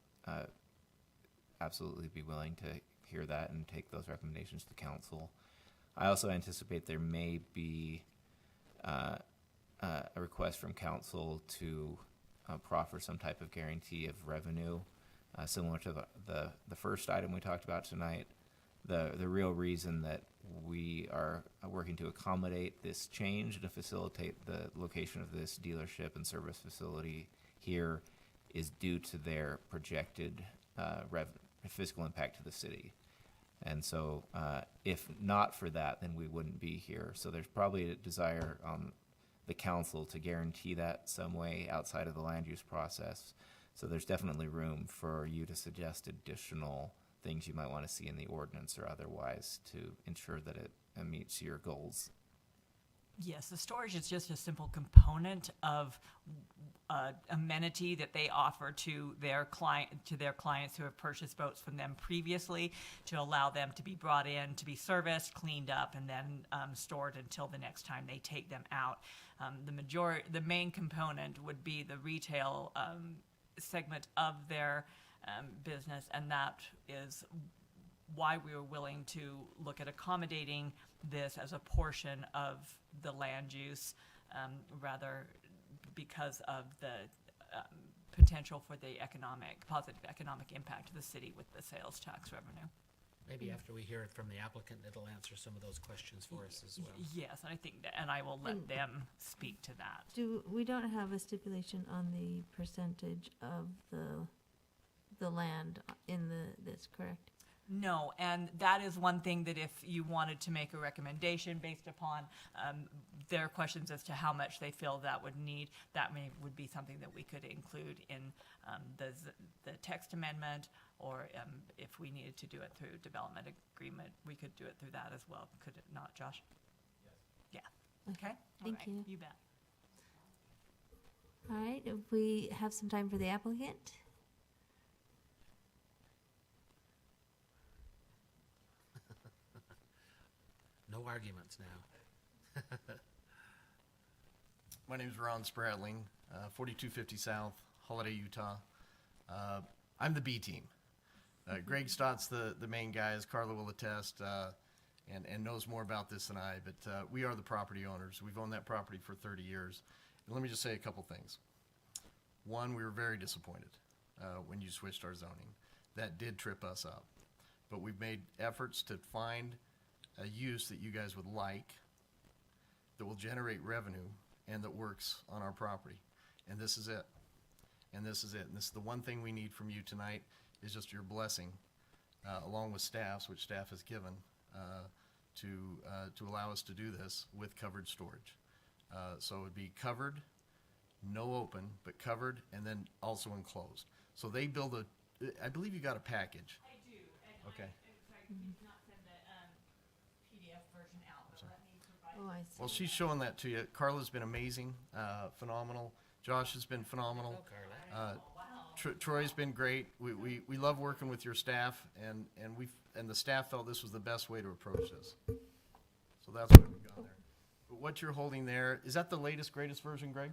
absolutely be willing to hear that and take those recommendations to council. I also anticipate there may be a request from council to proffer some type of guarantee of revenue, similar to the first item we talked about tonight. The real reason that we are working to accommodate this change and to facilitate the location of this dealership and service facility here is due to their projected fiscal impact to the city. And so if not for that, then we wouldn't be here. So there's probably a desire on the council to guarantee that some way outside of the land use process. So there's definitely room for you to suggest additional things you might want to see in the ordinance or otherwise to ensure that it meets your goals.
Yes, the storage is just a simple component of amenity that they offer to their clients who have purchased boats from them previously, to allow them to be brought in, to be serviced, cleaned up, and then stored until the next time they take them out. The main component would be the retail segment of their business, and that is why we were willing to look at accommodating this as a portion of the land use, rather because of the potential for the positive economic impact to the city with the sales tax revenue.
Maybe after we hear it from the applicant, it'll answer some of those questions for us as well.
Yes, and I think and I will let them speak to that.
We don't have a stipulation on the percentage of the land in this, correct?
No, and that is one thing that if you wanted to make a recommendation based upon their questions as to how much they feel that would need, that would be something that we could include in the text amendment, or if we needed to do it through development agreement, we could do it through that as well. Could it not, Josh? Yes. Yeah. Okay.
Thank
All right.
you.
You bet.
All right, if we have some time for the applicant.
No arguments now.
My name is Ron Spratling, 4250 South, Holiday, Utah. I'm the B team. Greg Stott's the main guy, as Carla will attest, and knows more about this than I, but we are the property owners. We've owned that property for 30 years. And let me just say a couple things. One, we were very disappointed when you switched our zoning. That did trip us up. But we've made efforts to find a use that you guys would like, that will generate revenue, and that works on our property. And this is it. And this is it. And this is the one thing we need from you tonight, is just your blessing, along with staff's, which staff has given, to allow us to do this with covered storage. So it would be covered, no open, but covered, and then also enclosed. So they build I believe you got a package.
I do. And
Okay.
sorry, we did not send the PDF version out, but let me provide.
Oh, I see.
Well, she's showing that to you. Carla's been amazing, phenomenal. Josh has been phenomenal.
Oh, Carla.
Troy's been great. We love working with your staff, and the staff felt this was the best way to approach this. So that's what we've got there. But what you're holding there, is that the latest, greatest version, Greg?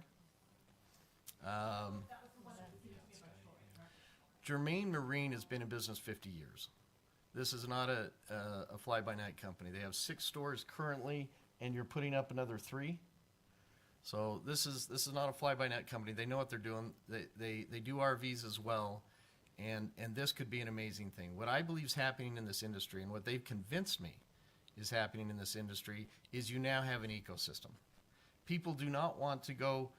Germain Marine has been in business 50 years. This is not a fly-by-night company. They have 6 stores currently, and you're putting up another 3. So this is not a fly-by-night company. They know what they're doing. They do RVs as well, and this could be an amazing thing. What I believe is happening in this industry, and what they've convinced me is happening in this industry, is you now have an ecosystem. People do not want to go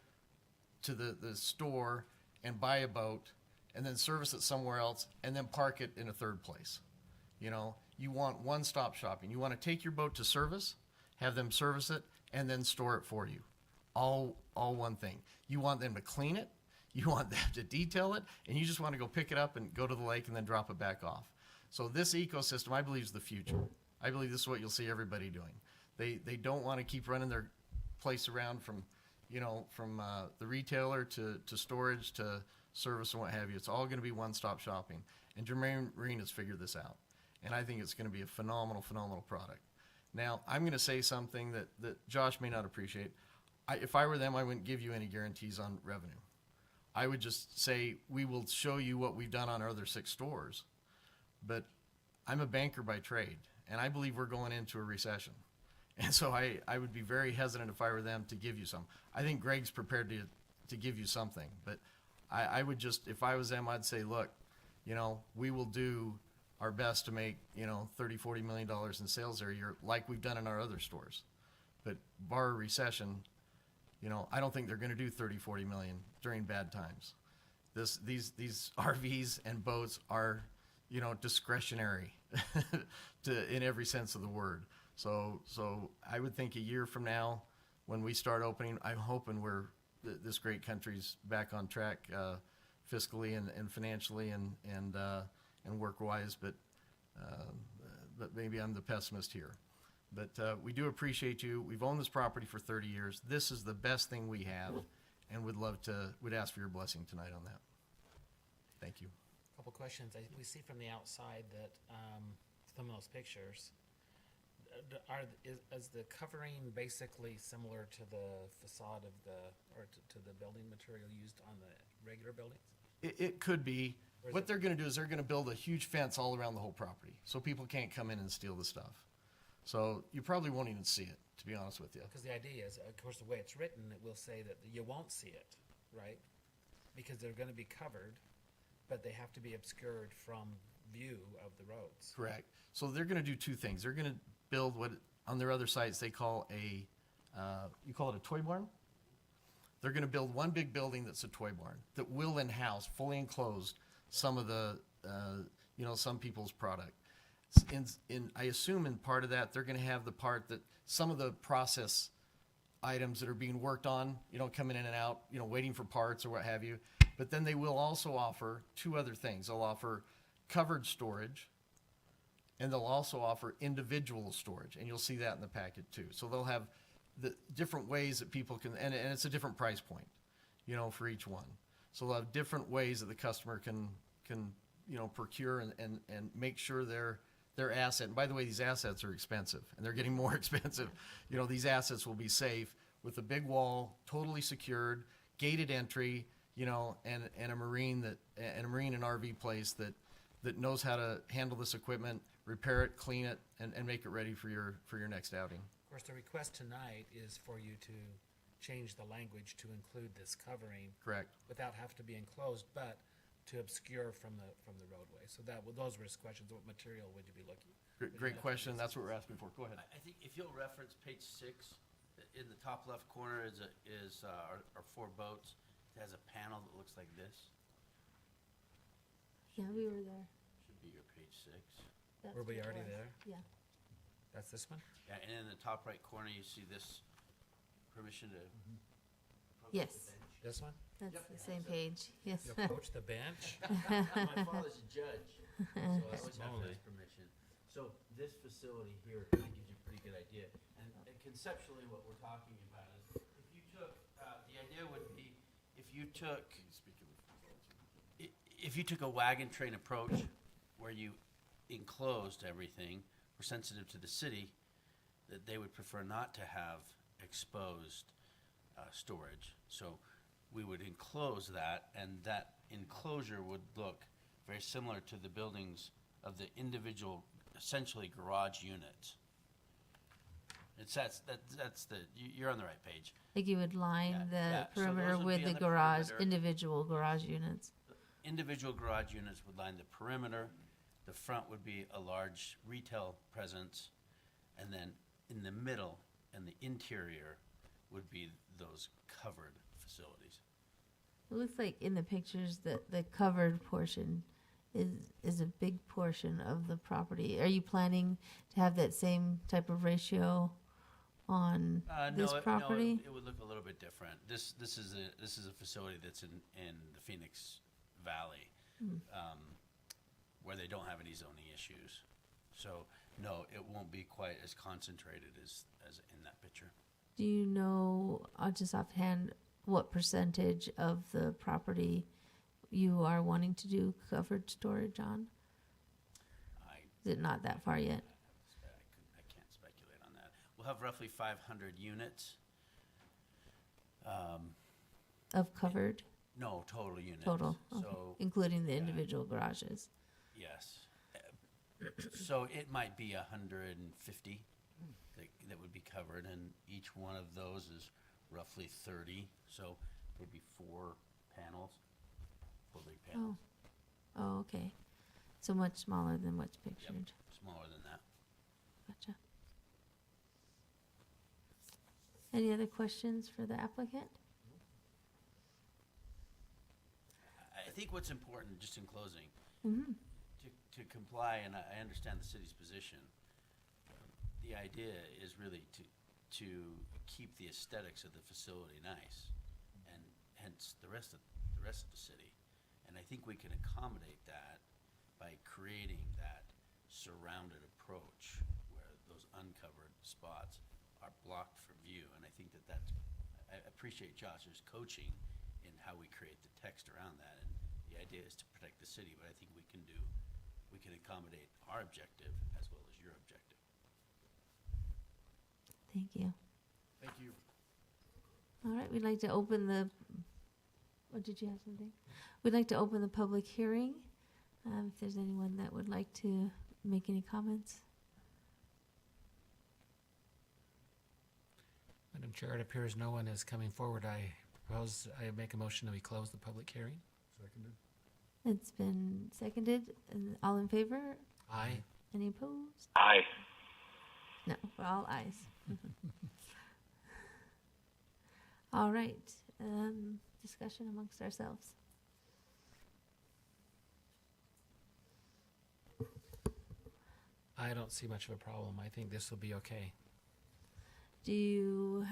to the store and buy a boat and then service it somewhere else and then park it in a third place. You know, you want one-stop shopping. You want to take your boat to service, have them service it, and then store it for you. All one thing. You want them to clean it, you want them to detail it, and you just want to go pick it up and go to the lake and then drop it back off. So this ecosystem, I believe, is the future. I believe this is what you'll see everybody doing. They don't want to keep running their place around from the retailer to storage to service and what have you. It's all going to be one-stop shopping. And Germain Marine has figured this out. And I think it's going to be a phenomenal, phenomenal product. Now, I'm going to say something that Josh may not appreciate. If I were them, I wouldn't give you any guarantees on revenue. I would just say, we will show you what we've done on our other 6 stores. But I'm a banker by trade, and I believe we're going into a recession. And so I would be very hesitant if I were them to give you some. I think Greg's prepared to give you something. But I would just, if I was them, I'd say, look, we will do our best to make, $30, $40 million in sales every year, like we've done in our other stores. But bar a recession, I don't think they're going to do 30, 40 million during bad times. These RVs and boats are, discretionary in every sense of the word. So I would think a year from now, when we start opening, I'm hoping this great country's back on track fiscally and financially and work-wise, but maybe I'm the pessimist here. But we do appreciate you. We've owned this property for 30 years. This is the best thing we have, and would ask for your blessing tonight on that. Thank you.
Couple questions. We see from the outside that some of those pictures, is the covering basically similar to the facade of to the building material used on the regular buildings?
It could be.
Or is
What
it-
they're going to do is they're going to build a huge fence all around the whole property, so people can't come in and steal the stuff. So you probably won't even see it, to be honest with you.
Because the idea is, of course, the way it's written, it will say that you won't see it, right? Because they're going to be covered, but they have to be obscured from view of the roads.
Correct. So they're going to do two things. They're going to build what, on their other sites, they call you call it a toy barn? They're going to build one big building that's a toy barn that will in-house, fully enclosed, some of the, some people's product. I assume in part of that, they're going to have the part that some of the process items that are being worked on, coming in and out, waiting for parts or what have you. But then they will also offer two other things. They'll offer covered storage, and they'll also offer individual storage, and you'll see that in the packet too. So they'll have the different ways that people can, and it's a different price point, for each one. So they'll have different ways that the customer can procure and make sure their asset. And by the way, these assets are expensive, and they're getting more expensive. These assets will be safe with a big wall, totally secured, gated entry, and a marine and RV place that knows how to handle this equipment, repair it, clean it, and make it ready for your next outing.
Of course, the request tonight is for you to change the language to include this covering.
Correct.
Without have to be enclosed, but to obscure from the roadway. So those were his questions. What material would you be looking?
Great question. That's what we're asking for. Go ahead.
I think if you'll reference page 6, in the top left corner is our 4 boats. It has a panel that looks like this.
Yeah, we were there.
Should be your page 6.
That's
Were we
what it
already
was.
there?
Yeah.
That's this one?
Yeah, and in the top right corner, you see this permission to. approach
Yes.
the bench.
This one?
That's
Yep.
the same page. Yes.
You approach the bench?
My father's a judge, so I always have
Moly.
his permission. So this facility here kind of gives you a pretty good idea. And conceptually, what we're talking about is if you took, the idea would be if you took a wagon train approach where you enclosed everything, we're sensitive to the city, that they would prefer not to have exposed storage. So we would enclose that, and that enclosure would look very similar to the buildings of the individual, essentially garage units. You're on the right page.
Like you would line
Yeah,
the
yeah. So
perimeter
those would
with
be
the
on the
garage,
perimeter.
individual garage units.
Individual garage units would line the perimeter. The front would be a large retail presence, and then in the middle and the interior would be those covered facilities.
It looks like in the pictures that the covered portion is a big portion of the property. Are you planning to have that same type of ratio on this property?
It would look a little bit different. This is a facility that's in the Phoenix Valley, where they don't have any zoning issues. So no, it won't be quite as concentrated as in that picture.
Do you know, just offhand, what percentage of the property you are wanting to do covered storage on? Is it not that far yet?
I can't speculate on that. We'll have roughly 500 units.
Of covered
No, total units.
total, okay.
So
Including the
yeah.
individual garages?
yes. So it might be 150 that would be covered, and each one of those is roughly 30. So it would be 4 panels, 4 big panels.
Oh, okay. So much smaller than what's pictured.
Smaller than that.
Gotcha. Any other questions for the applicant?
I think what's important, just in closing,
Mm-hmm.
to comply, and I understand the city's position, the idea is really to keep the aesthetics of the facility nice, and hence the rest of the city. And I think we can accommodate that by creating that surrounded approach where those uncovered spots are blocked from view, and I think that's, I appreciate Josh's coaching in how we create the text around that, and the idea is to protect the city, but I think we can accommodate our objective as well as your objective.
Thank you.
Thank you.
All right, we'd like to open the, oh, did you have something? We'd like to open the public hearing. If there's anyone that would like to make any comments.
Madam Chair, it appears no one is coming forward. I make a motion that we close the public hearing.
Seconded?
It's been seconded. And all in favor?
Aye.
Any opposed?
Aye.
No, we're all ayes. All right, discussion amongst ourselves.
I don't see much of a problem. I think this will be okay.
Do you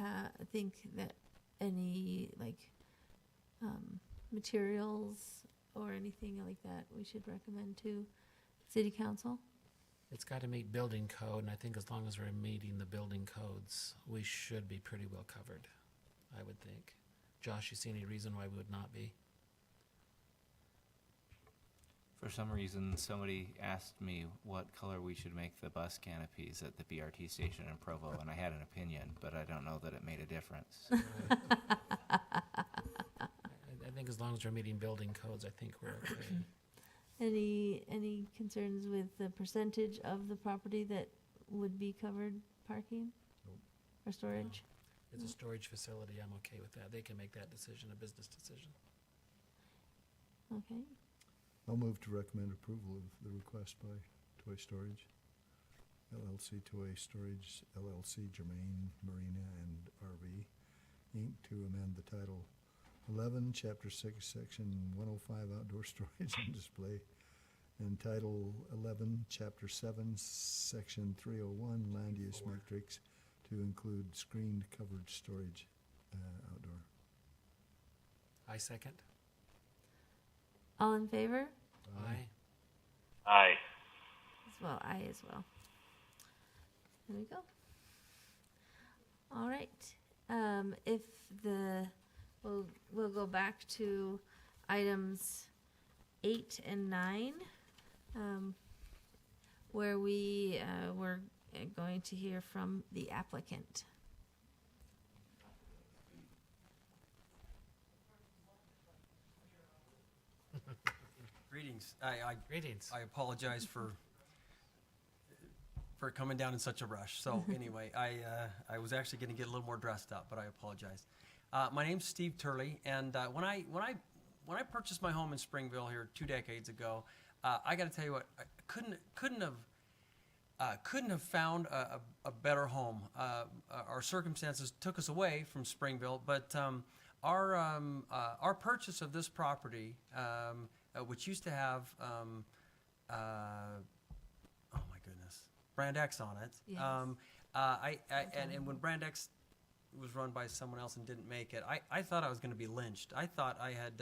think that any materials or anything like that we should recommend to City Council?
It's got to meet building code, and I think as long as we're meeting the building codes, we should be pretty well covered, I would think. Josh, you see any reason why we would not be?
For some reason, somebody asked me what color we should make the bus canopies at the BRT station in Provo, and I had an opinion, but I don't know that it made a difference.
I think as long as we're meeting building codes, I think we're okay.
Any concerns with the percentage of the property that would be covered parking?
Nope.
Or storage?
It's a storage facility. I'm okay with that. They can make that decision, a business decision.
Okay.
I'll move to recommend approval of the request by Toy Storage, LLC Toy Storage, LLC Germain Marina and RV, Inc. to amend the Title 11, Chapter 6, Section 105 Outdoor Storage and Display, and Title 11, Chapter 7, Section 301 Land Use Matrix to include screened covered storage outdoor.
I second.
All in favor?
Aye.
Aye.
As well, I as well. There we go. All right. If we'll go back to items 8 and 9, where we were going to hear from the applicant.
Greetings.
Greetings.
I apologize for coming down in such a rush. So anyway, I was actually going to get a little more dressed up, but I apologize. My name's Steve Turley, and when I purchased my home in Springville here 2 decades ago, I got to tell you what, I couldn't have found a better home. Our circumstances took us away from Springville, but our purchase of this property, which used to have, oh my goodness, Brand X on it.
Yes.
And when Brand X was run by someone else and didn't make it, I thought I was going to be lynched. I thought I had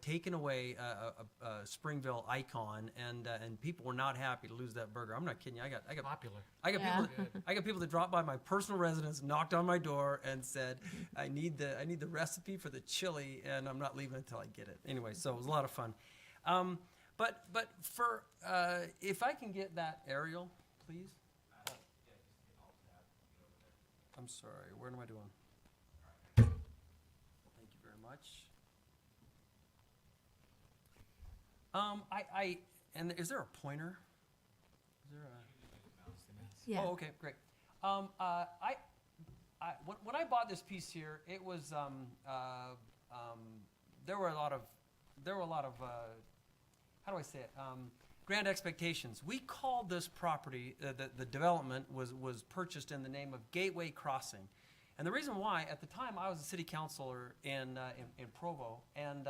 taken away a Springville icon, and people were not happy to lose that burger. I'm not kidding you. I got
Popular.
I got people that dropped by my personal residence, knocked on my door, and said, "I need the recipe for the chili, and I'm not leaving until I get it." Anyway, so it was a lot of fun. But for if I can get that aerial, please. I'm sorry. Where am I doing? Thank you very much. And is there a pointer? Is there a?
Yeah.
Oh, okay, great. When I bought this piece here, it was there were a lot of how do I say it? Grand expectations. We called this property, the development was purchased in the name of Gateway Crossing, and the reason why, at the time I was a city councilor in Provo, and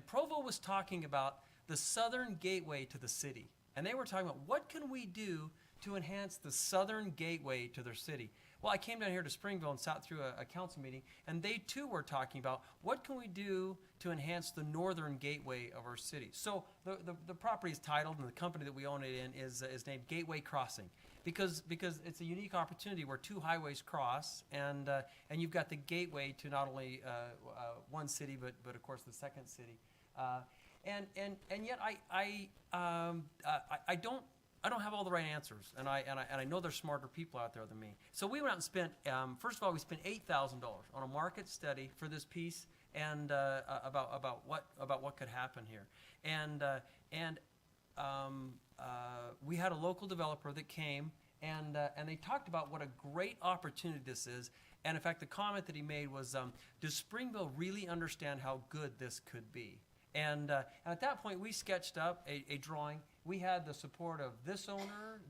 Provo was talking about the southern gateway to the city. And they were talking about what can we do to enhance the southern gateway to their city. Well, I came down here to Springville and sat through a council meeting, and they too were talking about what can we do to enhance the northern gateway of our city. So the property is titled, and the company that we own it in is named Gateway Crossing, because it's a unique opportunity where two highways cross, and you've got the gateway to not only one city but of course the second city, and yet I don't have all the right answers, and I know there's smarter people out there than me. So we went out and spent, first of all, we spent $8,000 on a market study for this piece, and about what could happen here, and we had a local developer that came, and they talked about what a great opportunity this is. And in fact, the comment that he made was, does Springville really understand how good this could be? And at that point, we sketched up a drawing. We had the support of this owner,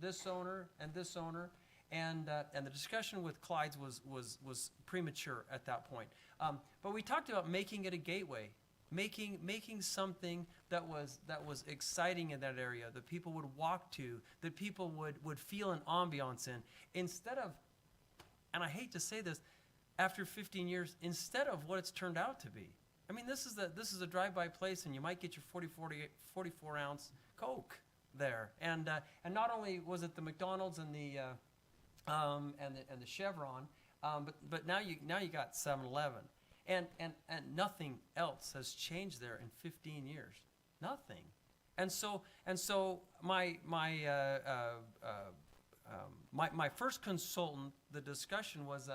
and this owner, and the discussion with Clyde's was premature at that point. But we talked about making it a gateway, making something that was exciting in that area, that people would walk to, that people would feel an ambiance in, instead of, and I hate to say this, after 15 years, instead of what it's turned out to be. I mean, this is a drive-by place, and you might get your 44 ounce Coke there, and not only was it the McDonald's and the Chevron, but now you got 7-Eleven, and nothing else has changed there in 15 years, nothing, and so my first consultant, the discussion was.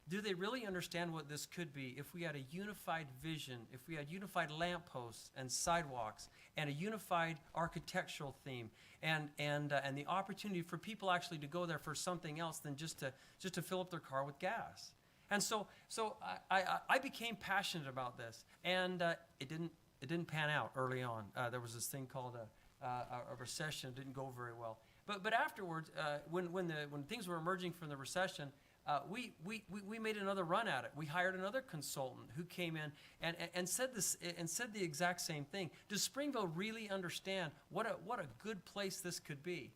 Do they really understand what this could be if we had a unified vision, if we had unified lampposts and sidewalks and a unified architectural theme, and the opportunity for people actually to go there for something else than just to fill up their car with gas? And so I became passionate about this, and it didn't pan out early on. There was this thing called a recession. It didn't go very well. But afterwards, when things were emerging from the recession. We made another run at it. We hired another consultant who came in and said the exact same thing. Does Springville really understand what a good place this could be?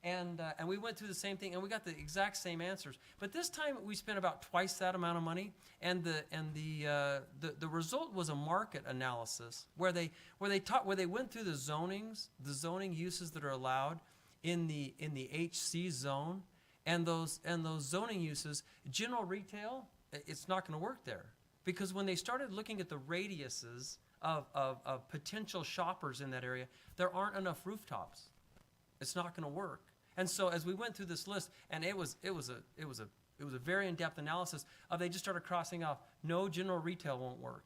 And we went through the same thing, and we got the exact same answers. But this time we spent about twice that amount of money, and the result was a market analysis where they went through the zoning uses that are allowed in the HC zone. And those zoning uses, general retail, it's not going to work there. Because when they started looking at the radiuses of potential shoppers in that area, there aren't enough rooftops. It's not going to work. And so as we went through this list, and it was a very in-depth analysis of, they just started crossing off, no, general retail won't work.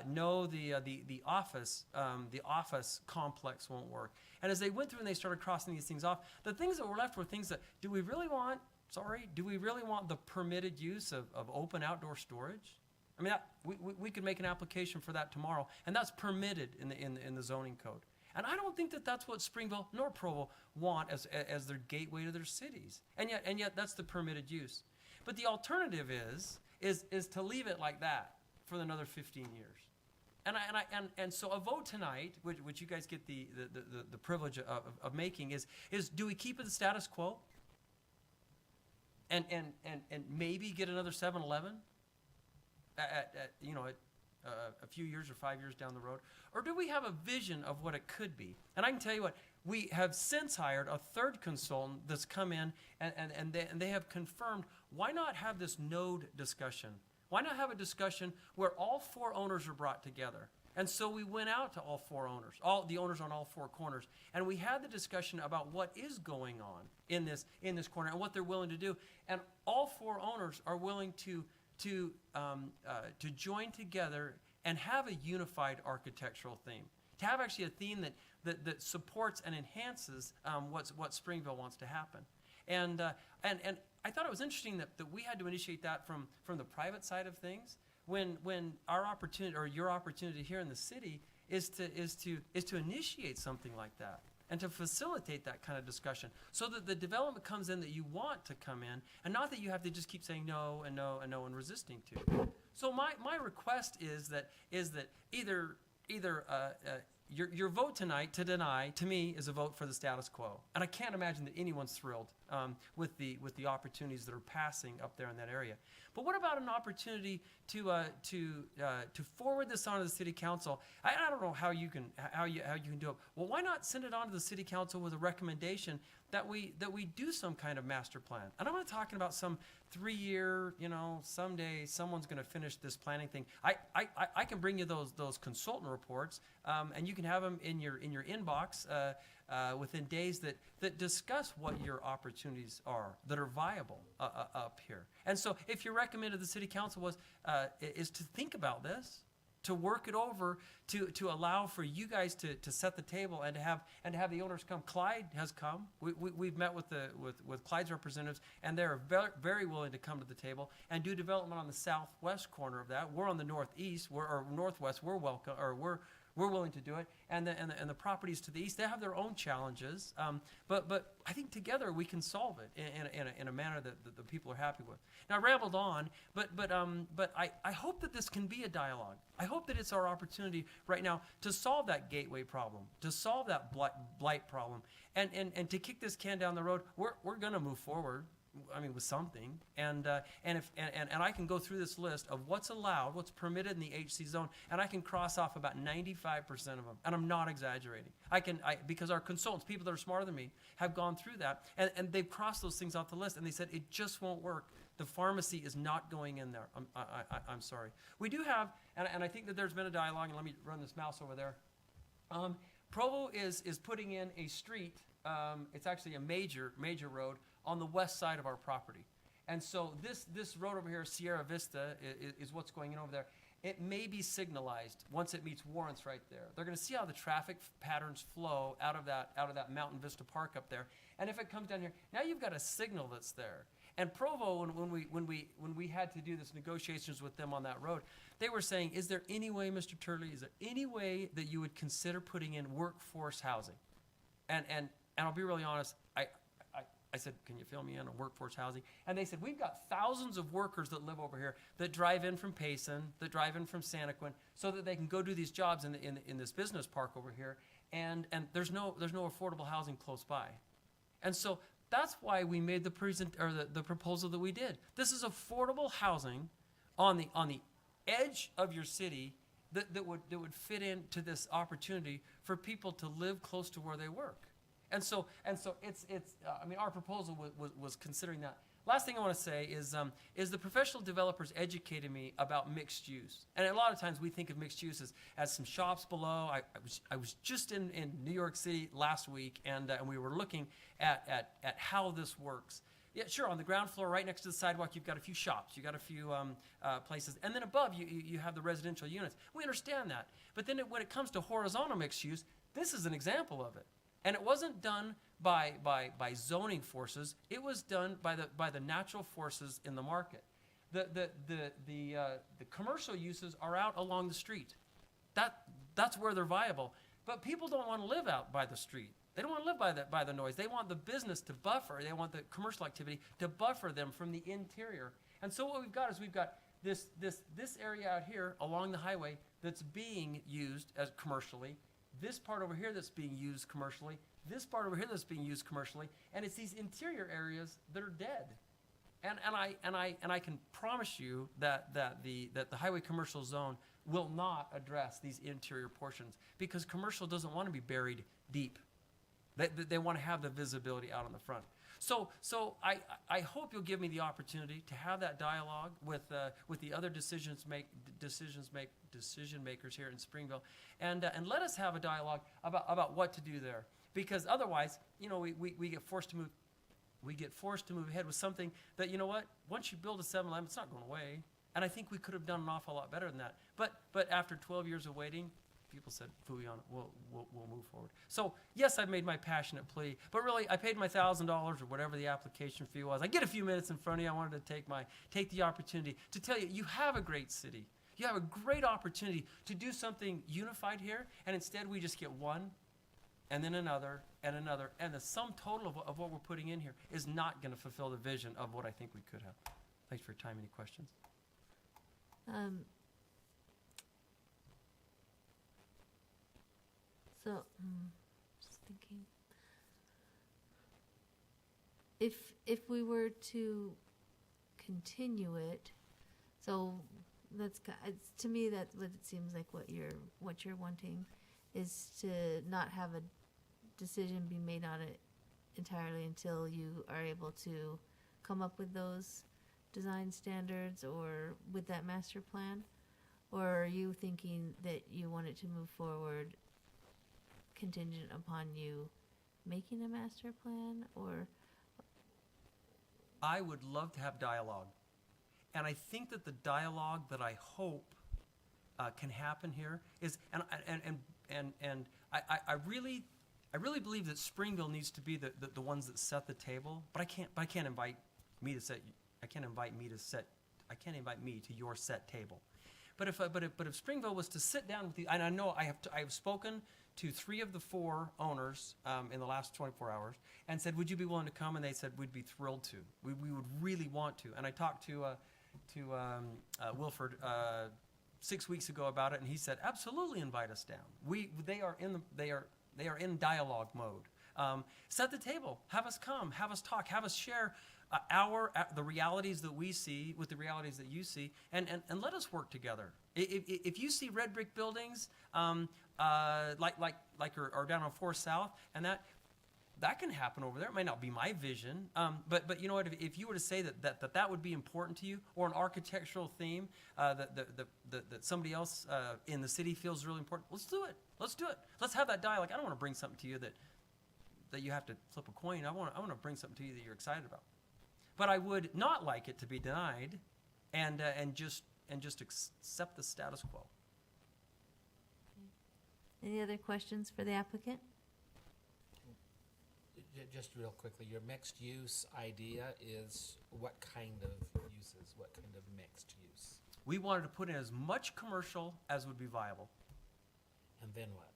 No, the office complex won't work. And as they went through and they started crossing these things off, the things that were left were things that, do we really want the permitted use of open outdoor storage? I mean, we could make an application for that tomorrow, and that's permitted in the zoning code. And I don't think that that's what Springville nor Provo want as their gateway to their cities. And yet that's the permitted use. But the alternative is to leave it like that for another 15 years. And so a vote tonight, which you guys get the privilege of making, is do we keep it the status quo? And maybe get another 7-Eleven at a few years or 5 years down the road? Or do we have a vision of what it could be? And I can tell you what, we have since hired a third consultant that's come in, and they have confirmed, why not have this node discussion? Why not have a discussion where all four owners are brought together? And so we went out to all four owners, all the owners on all four corners, and we had the discussion about what is going on in this corner and what they're willing to do. And all four owners are willing to join together and have a unified architectural theme, to have actually a theme that supports and enhances what Springville wants to happen. And I thought it was interesting that we had to initiate that from the private side of things, when our opportunity, or your opportunity here in the city, is to initiate something like that and to facilitate that kind of discussion, so that the development comes in that you want to come in, and not that you have to just keep saying no and no and no and resisting to. So my request is that either your vote tonight to deny, to me, is a vote for the status quo. And I can't imagine that anyone's thrilled with the opportunities that are passing up there in that area. But what about an opportunity to forward this on to the city council? I don't know how you can do it. Well, why not send it on to the city council with a recommendation that we do some kind of master plan? And I'm not talking about some 3-year, someday someone's going to finish this planning thing. I can bring you those consultant reports, and you can have them in your inbox within days that discuss what your opportunities are that are viable up here. And so, if your recommend to the city council is to think about this, to work it over, to allow for you guys to set the table and to have the owners come. Clyde has come. We've met with Clyde's representatives, and they're very willing to come to the table and do development on the southwest corner of that. We're on the northeast, or northwest. We're welcome, or we're willing to do it, and the properties to the east, they have their own challenges, but I think together we can solve it in a manner that the people are happy with. Now I rambled on, but I hope that this can be a dialogue. I hope that it's our opportunity right now to solve that gateway problem, to solve that blight problem, and to kick this can down the road. We're going to move forward. I mean, with something, and I can go through this list of what's allowed, what's permitted in the HC zone, and I can cross off about 95% of them, and I'm not exaggerating. Because our consultants, people that are smarter than me, have gone through that, and they've crossed those things off the list, and they said it just won't work. The pharmacy is not going in there. I'm sorry. We do have, and I think that there's been a dialogue, and let me run this mouse over there. Provo is putting in a street. It's actually a major road on the west side of our property. And so this road over here, Sierra Vista, is what's going in over there. It may be signalized once it meets Warrants right there. They're going to see how the traffic patterns flow out of that Mountain Vista Park up there. And if it comes down here, now you've got a signal that's there. And Provo, when we had to do this negotiations with them on that road, they were saying, is there any way, Mr. Turley, is there any way that you would consider putting in workforce housing? And I'll be really honest, I said, can you fill me in on workforce housing? And they said, we've got thousands of workers that live over here that drive in from Payson, that drive in from Santaquin, so that they can go do these jobs in this business park over here. And there's no affordable housing close by. And so that's why we made the proposal that we did. This is affordable housing on the edge of your city that would fit into this opportunity for people to live close to where they work. And so it's I mean, our proposal was considering that. Last thing I want to say is the professional developers educated me about mixed use. And a lot of times we think of mixed use as some shops below. I was just in New York City last week, and we were looking at how this works. Yeah, sure, on the ground floor, right next to the sidewalk, you've got a few shops, you've got a few places. And then above, you have the residential units. We understand that. But then when it comes to horizontal mixed use, this is an example of it. And it wasn't done by zoning forces. It was done by the natural forces in the market. The commercial uses are out along the street. That's where they're viable. But people don't want to live out by the street. They don't want to live by the noise. They want the business to buffer. They want the commercial activity to buffer them from the interior. And so what we've got is this area out here along the highway that's being used as commercially. This part over here that's being used commercially, this part over here that's being used commercially, and it's these interior areas that are dead. And I can promise you that the highway commercial zone will not address these interior portions, because commercial doesn't want to be buried deep. They want to have the visibility out on the front. So I hope you'll give me the opportunity to have that dialogue with the other decision makers here in Springville, and let us have a dialogue about what to do there. Because otherwise, we get forced to move. We get forced to move ahead with something that, you know what? Once you build a 7-Eleven, it's not going away. And I think we could have done an awful lot better than that. But after 12 years of waiting, people said, "Phooey on it. We'll move forward." So yes, I've made my passionate plea, but really, I paid my $1,000 or whatever the application fee was. I get a few minutes in front of you. I wanted to take the opportunity to tell you, you have a great city. You have a great opportunity to do something unified here, and instead we just get one, and then another, and another, and the sum total of what we're putting in here is not going to fulfill the vision of what I think we could have. Thanks for your time. Any questions?
So, just thinking. If we were to continue it, so to me, that's what it seems like what you're wanting is to not have a decision be made on it entirely until you are able to come up with those design standards or with that master plan? Or are you thinking that you want it to move forward contingent upon you making a master plan? Or
I would love to have dialogue. And I think that the dialogue that I hope can happen here is, and I really believe that Springville needs to be the ones that set the table. But I can't invite me to your set table. But if Springville was to sit down with you, and I know I have spoken to 3 of the 4 owners in the last 24 hours and said, would you be willing to come? And they said, we'd be thrilled to. We would really want to. And I talked to Wilford 6 weeks ago about it, and he said, absolutely invite us down. They are in dialogue mode. Set the table. Have us come. Have us talk. Have us share the realities that we see with the realities that you see, and let us work together. If you see red brick buildings like are down on 4 South, and that can happen over there. It might not be my vision, but you know what? If you were to say that would be important to you, or an architectural theme that somebody else in the city feels really important, let's do it. Let's do it. Let's have that dialogue. I don't want to bring something to you that you have to flip a coin. I want to bring something to you that you're excited about. But I would not like it to be denied, and just accept the status quo.
any other questions for the applicant?
Just real quickly, your mixed use idea is what kind of uses? What kind of mixed use?
We wanted to put in as much commercial as would be viable,
And then what?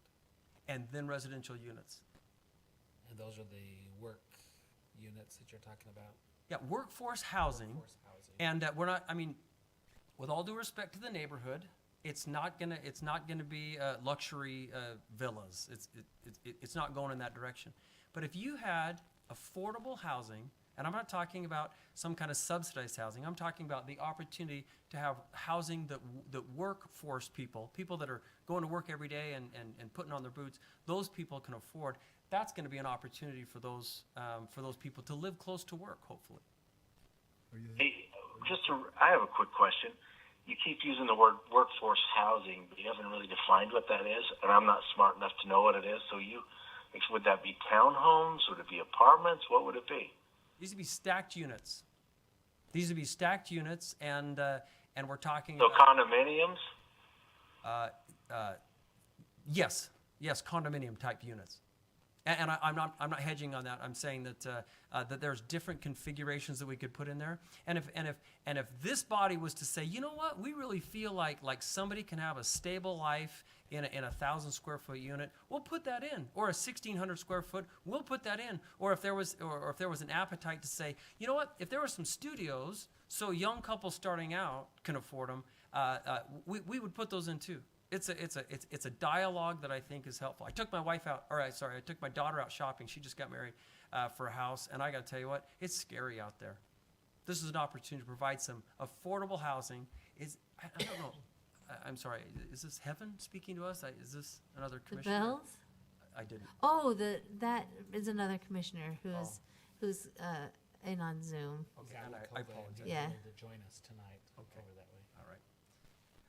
and then residential units.
And those are the work units that you're talking about?
Yeah, workforce housing.
Workforce housing.
And we're not, I mean, with all due respect to the neighborhood, it's not gonna be luxury villas. It's not going in that direction. But if you had affordable housing, and I'm not talking about some kind of subsidized housing, I'm talking about the opportunity to have housing that workforce people that are going to work every day and putting on their boots, those people can afford. That's going to be an opportunity for those people to live close to work, hopefully.
Hey, I have a quick question. You keep using the word workforce housing, but you haven't really defined what that is, and I'm not smart enough to know what it is. So would that be townhomes? Would it be apartments? What would it be?
These would be stacked units. And we're talking
So
about
condominiums?
yes, condominium type units. And I'm not hedging on that. I'm saying that there's different configurations that we could put in there. And if this body was to say, you know what, we really feel like somebody can have a stable life in a 1,000 square foot unit, we'll put that in. Or a 1,600 square foot, we'll put that in. Or if there was an appetite to say, you know what, if there were some studios, so young couples starting out can afford them, we would put those in too. It's a dialogue that I think is helpful. I took my daughter out shopping. She just got married for a house, and I got to tell you what, it's scary out there. This is an opportunity to provide some affordable housing. I don't know. I'm sorry. Is this heaven speaking to us? Is this another
The
commissioner?
Bells?
I didn't.
Oh, that is another commissioner who's in on Zoom.
Okay,
Got
and
it,
I
COVID,
apologize.
Yeah.
able to join us tonight.
Okay.
Over that way.
All right.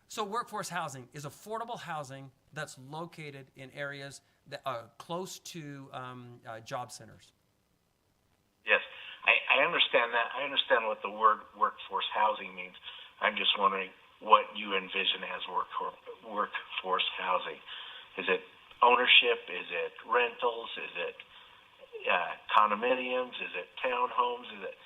So workforce housing is affordable housing that's located in areas that are close to job centers.
Yes, I understand that. I understand what the word workforce housing means. I'm just wondering what you envision as workforce housing. Is it ownership? Is it rentals? Is it condominiums? Is it townhomes? Is it,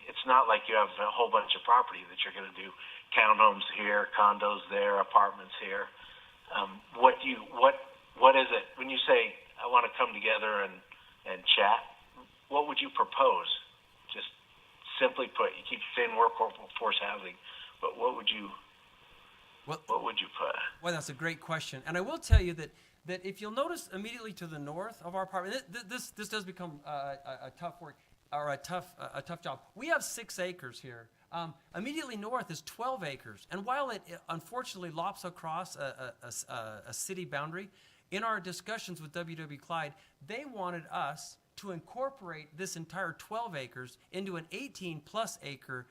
it's not like you have a whole bunch of property that you're going to do townhomes here, condos there, apartments here. What is it when you say I want to come together and chat? What would you propose? Just simply put, you keep saying workforce housing, but what would you What would you put?
Well, that's a great question, and I will tell you that if you'll notice immediately to the north of our apartment, this does become a tough work or a tough job. We have 6 acres here. Immediately north is 12 acres, and while it unfortunately lops across a city boundary, in our discussions with WW Clyde, they wanted us to incorporate this entire 12 acres into an 18-plus acre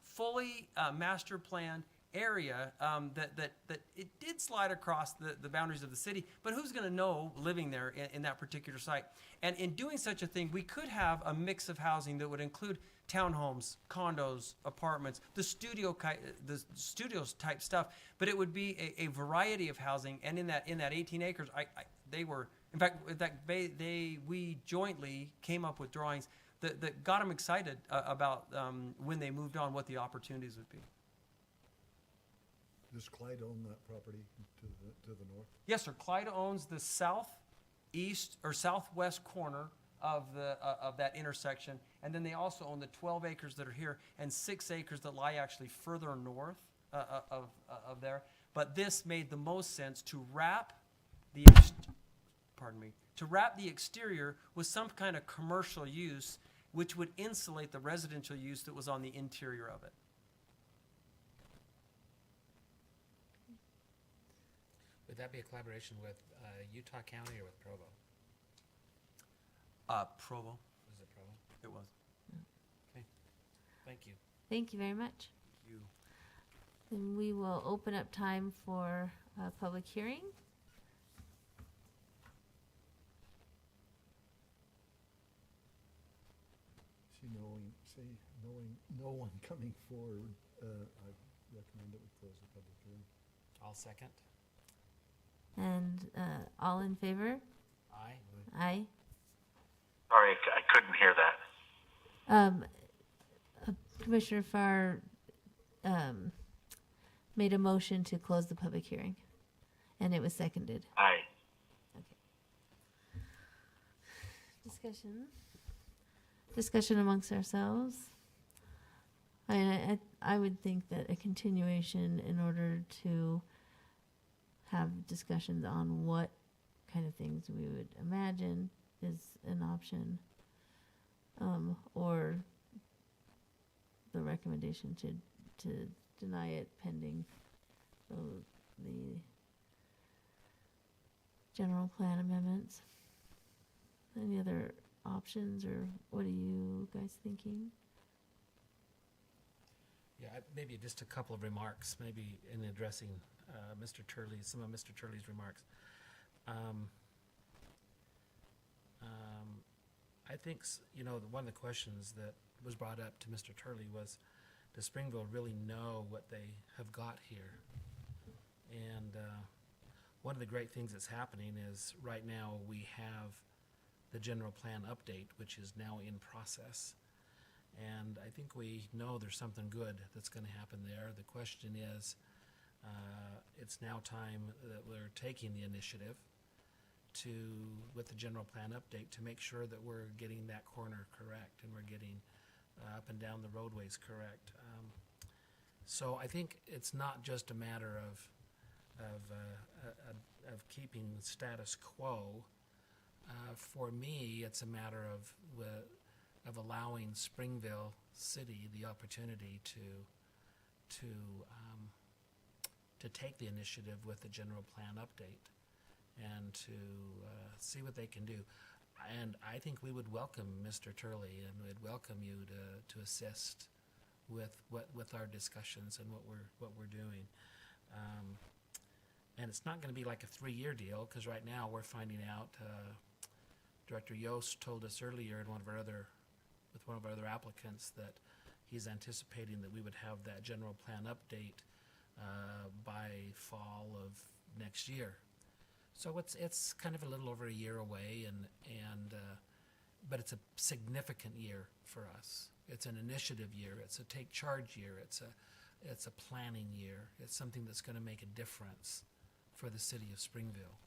fully master planned area that it did slide across the boundaries of the city, but who's going to know living there in that particular site? And in doing such a thing, we could have a mix of housing that would include townhomes, condos, apartments, the studios type stuff, but it would be a variety of housing. And in that 18 acres, they were, in fact, we jointly came up with drawings that got them excited about when they moved on, what the opportunities would be.
Does Clyde own that property to the north?
Yes, sir. Clyde owns the southeast or southwest corner of that intersection, and then they also own the 12 acres that are here and 6 acres that lie actually further north of there. But this made the most sense to wrap the exterior with some kind of commercial use, which would insulate the residential use that was on the interior of it.
Would that be a collaboration with Utah County or with Provo?
Provo.
Was it Provo?
It was.
Okay. Thank you.
Thank you very much.
Thank you.
Then we will open up time for a public hearing.
Knowing no one coming forward, I recommend that we close the public hearing.
I'll second.
And all in favor?
Aye.
Aye.
Sorry, I couldn't hear that.
Commissioner Farr made a motion to close the public hearing, and it was seconded.
Aye.
Okay. Discussion amongst ourselves. I would think that a continuation in order to have discussions on what kind of things we would imagine is an option, or the recommendation to deny it pending the general plan amendments. Any other options, or what are you guys thinking?
Yeah, maybe just a couple of remarks, maybe in addressing some of Mr. Turley's remarks. I think, one of the questions that was brought up to Mr. Turley was, does Springville really know what they have got here? And one of the great things that's happening is right now we have the general plan update, which is now in process. And I think we know there's something good that's going to happen there. The question is, it's now time that we're taking the initiative with the general plan update, to make sure that we're getting that corner correct and we're getting up and down the roadways correct. So I think it's not just a matter of keeping the status quo. For me, it's a matter of allowing Springville City the opportunity to take the initiative with the general plan update and to see what they can do. And I think we would welcome Mr. Turley, and we'd welcome you to assist with our discussions and what we're doing. And it's not going to be like a 3-year deal, because right now we're finding out. Director Yost told us earlier with one of our other applicants that he's anticipating that we would have that general plan update by fall of next year. So it's kind of a little over a year away, but it's a significant year for us. It's an initiative year. It's a take charge year. It's a planning year. It's something that's going to make a difference for the city of Springville.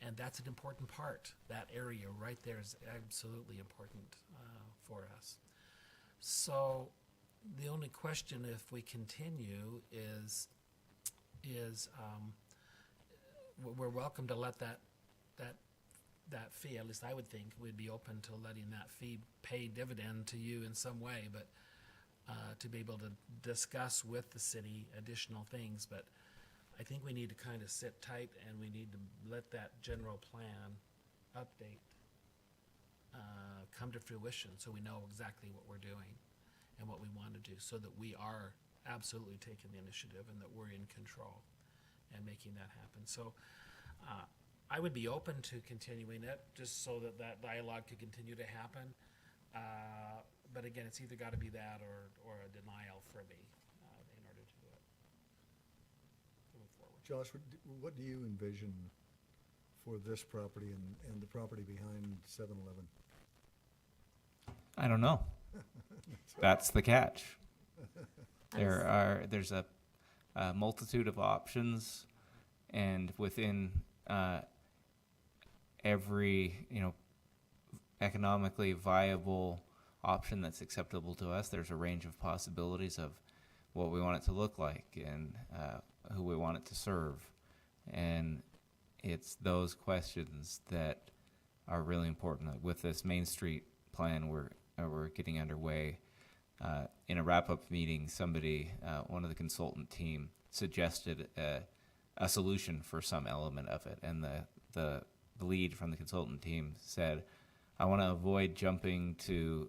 And that's an important part. That area right there is absolutely important for us. So the only question, if we continue, is is, we're welcome to let that fee, at least I would think, we'd be open to letting that fee pay dividend to you in some way, but to be able to discuss with the city additional things. But I think we need to kind of sit tight, and we need to let that general plan update come to fruition, so we know exactly what we're doing and what we want to do, so that we are absolutely taking the initiative and that we're in control and making that happen. So I would be open to continuing it, just so that that dialogue could continue to happen. But again, it's either got to be that or a denial for me in order to do it. To move forward.
Josh, what do you envision for this property and the property behind 7-Eleven?
I don't know. That's the catch. There's a multitude of options, and within every economically viable option that's acceptable to us, there's a range of possibilities of what we want it to look like and who we want it to serve. And it's those questions that are really important. Like with this Main Street plan we're getting underway, in a wrap-up meeting, somebody, one of the consultant team, suggested a solution for some element of it, and the lead from the consultant team said, I want to avoid jumping to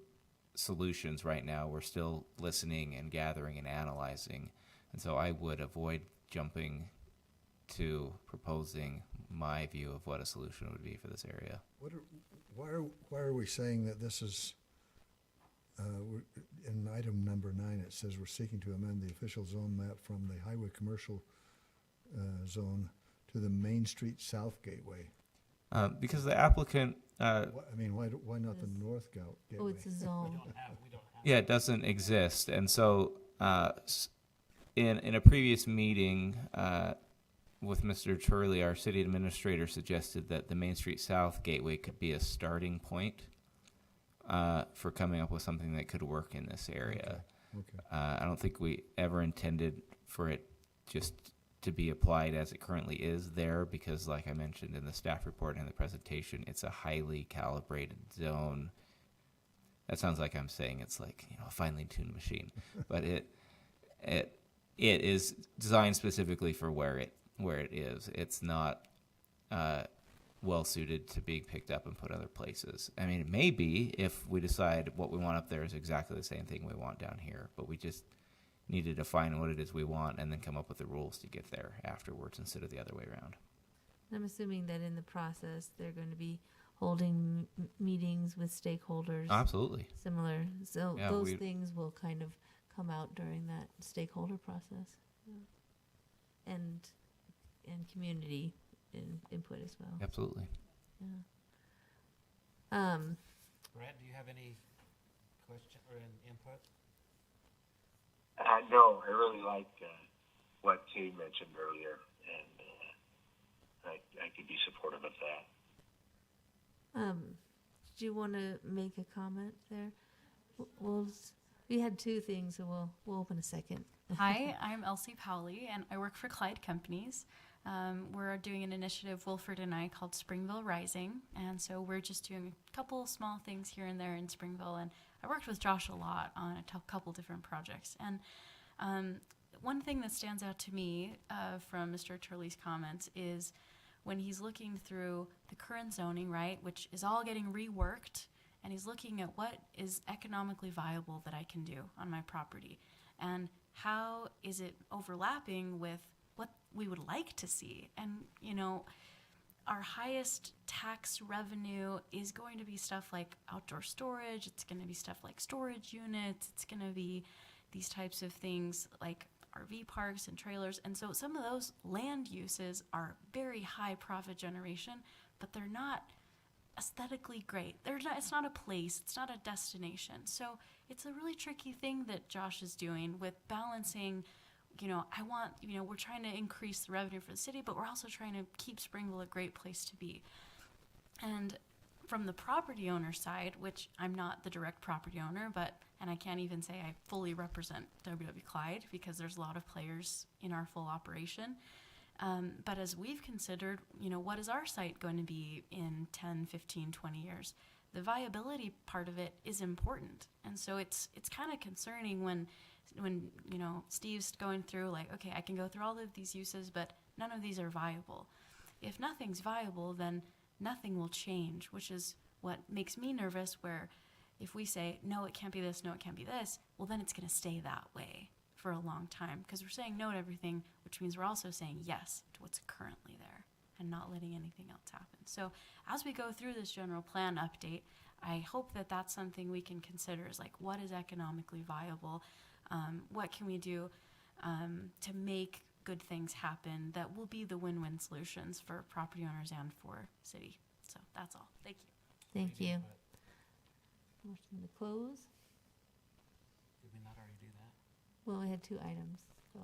solutions right now. We're still listening and gathering and analyzing, and so I would avoid jumping to proposing my view of what a solution would be for this area.
Why are we saying that this is, in item number 9, it says we're seeking to amend the official zone map from the highway commercial zone to the Main Street South Gateway?
Because the applicant,
why not the North Gateway?
Oh, it's a zone.
We don't have
yeah, it doesn't exist. And so in a previous meeting with Mr. Turley, our city administrator suggested that the Main Street South Gateway could be a starting point for coming up with something that could work in this area.
Okay.
I don't think we ever intended for it just to be applied as it currently is there, because like I mentioned in the staff report and the presentation, it's a highly calibrated zone. That sounds like I'm saying it's like a finely tuned machine, but it is designed specifically for where it is. It's not well suited to being picked up and put other places. I mean, it may be if we decide what we want up there is exactly the same thing we want down here, but we just need to define what it is we want and then come up with the rules to get there afterwards instead of the other way around.
I'm assuming that in the process, they're going to be holding meetings with stakeholders.
Absolutely.
Similar. So
Yeah,
those things will kind of come out during that stakeholder process. Yeah. And community input as well.
Absolutely.
Yeah.
Brett, do you have any question or input?
No, I really like what Kay mentioned earlier, and I could be supportive of that.
Did you want to make a comment there? We had two things, so we'll open a second.
Hi, I'm Elsie Powley, and I work for Clyde Companies. We're doing an initiative, Wilford and I, called Springville Rising, and so we're just doing a couple small things here and there in Springville, and I worked with Josh a lot on a couple different projects. And one thing that stands out to me from Mr. Turley's comments is when he's looking through the current zoning, right, which is all getting reworked, and he's looking at what is economically viable that I can do on my property, and how is it overlapping with what we would like to see. And, our highest tax revenue is going to be stuff like outdoor storage. It's going to be stuff like storage units. It's going to be these types of things like RV parks and trailers. And so some of those land uses are very high profit generation, but they're not aesthetically great. It's not a place. It's not a destination. So it's a really tricky thing that Josh is doing with balancing. We're trying to increase the revenue for the city, but we're also trying to keep Springville a great place to be. And from the property owner side, which I'm not the direct property owner, and I can't even say I fully represent WW Clyde because there's a lot of players in our full operation. But as we've considered, what is our site going to be in 10, 15, 20 years? The viability part of it is important. And so it's kind of concerning when Steve's going through like, okay, I can go through all of these uses, but none of these are viable. If nothing's viable, then nothing will change, which is what makes me nervous, where if we say, no, it can't be this, no, it can't be this, well, then it's going to stay that way for a long time because we're saying no to everything, which means we're also saying yes to what's currently there and not letting anything else happen. So as we go through this general plan update, I hope that that's something we can consider is like, what is economically viable? What can we do to make good things happen that will be the win-win solutions for property owners and for city? So that's all. Thank you.
Thank you. Motion to close.
Did we not already do that?
Well, we had 2 items, so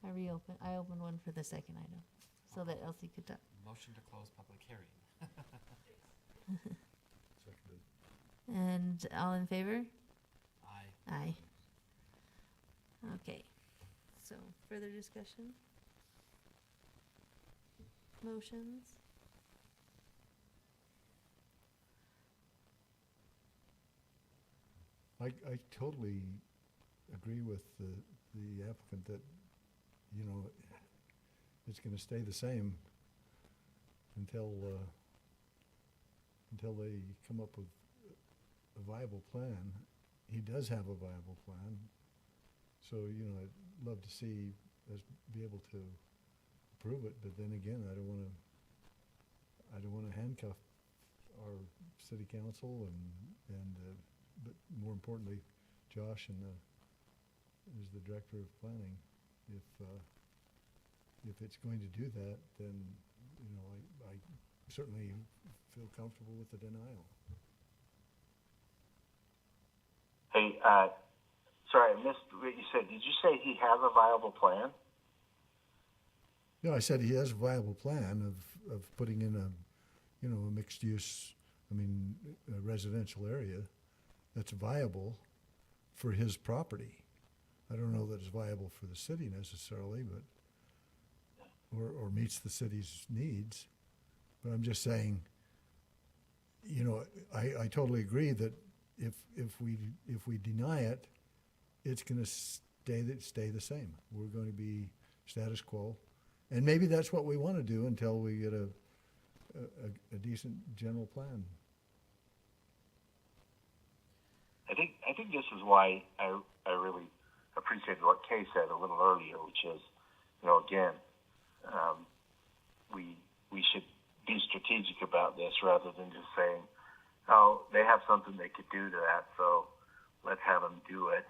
Oh,
I opened one for the second item, so that Elsie could talk.
motion to close public hearing.
Seconded.
And all in favor?
Aye.
Aye. Okay, so further discussion? Motions?
I totally agree with the applicant that, it's gonna stay the same until they come up with a viable plan. He does have a viable plan. So, I'd love to see us be able to approve it, but then again, I don't wanna handcuff our city council but more importantly, Josh is the director of planning. If it's going to do that, then, I certainly feel comfortable with the denial.
Hey, sorry, I missed what you said. Did you say he has a viable plan?
No, I said he has a viable plan of putting in a mixed use, a residential area that's viable for his property. I don't know that it's viable for the city necessarily, but, or meets the city's needs. But I'm just saying, I totally agree that if we deny it, it's gonna stay the same. We're going to be status quo. And maybe that's what we want to do until we get a decent general plan.
I think this is why I really appreciated what Kay said a little earlier, which is, again, we should be strategic about this rather than just saying, oh, they have something they could do to that, so let's have them do it,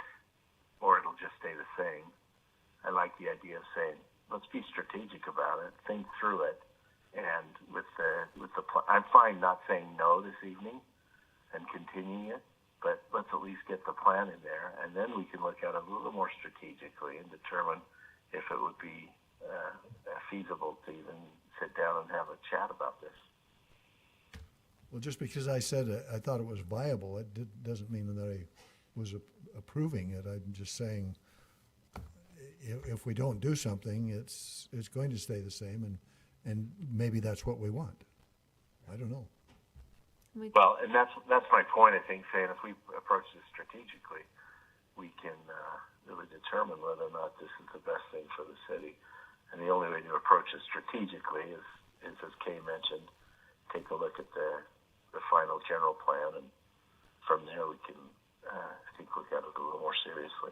or it'll just stay the same. I like the idea of saying, let's be strategic about it, think through it, and I'm fine not saying no this evening and continuing it, but let's at least get the plan in there, and then we can look at it a little more strategically and determine if it would be feasible to even sit down and have a chat about this.
Well, just because I said I thought it was viable, it doesn't mean that I was approving it. I'm just saying, if we don't do something, it's going to stay the same, and maybe that's what we want. I don't know.
Well, and that's my point, I think, saying if we approach this strategically, we can really determine whether or not this is the best thing for the city. And the only way to approach it strategically is as Kay mentioned, take a look at the final general plan, and from there we can, I think, look at it a little more seriously.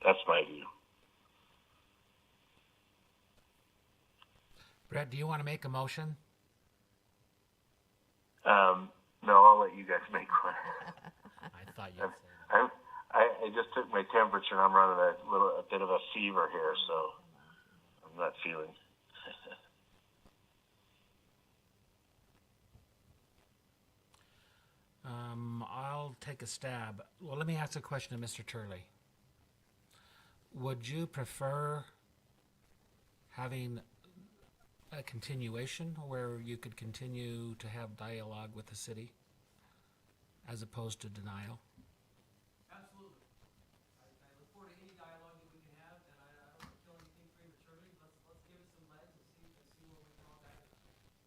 That's my view.
Brett, do you want to make a motion?
No, I'll let you guys make one.
I thought you'd say that.
I just took my temperature and I'm running a bit of a fever here, so I'm not feeling.
I'll take a stab. Well, let me ask a question to Mr. Turley. Would you prefer having a continuation where you could continue to have dialogue with the city as opposed to denial?
Absolutely. I look forward to any dialogue that we can have, and I don't feel anything prematurely. Let's give it some legs and see where we can all guide it.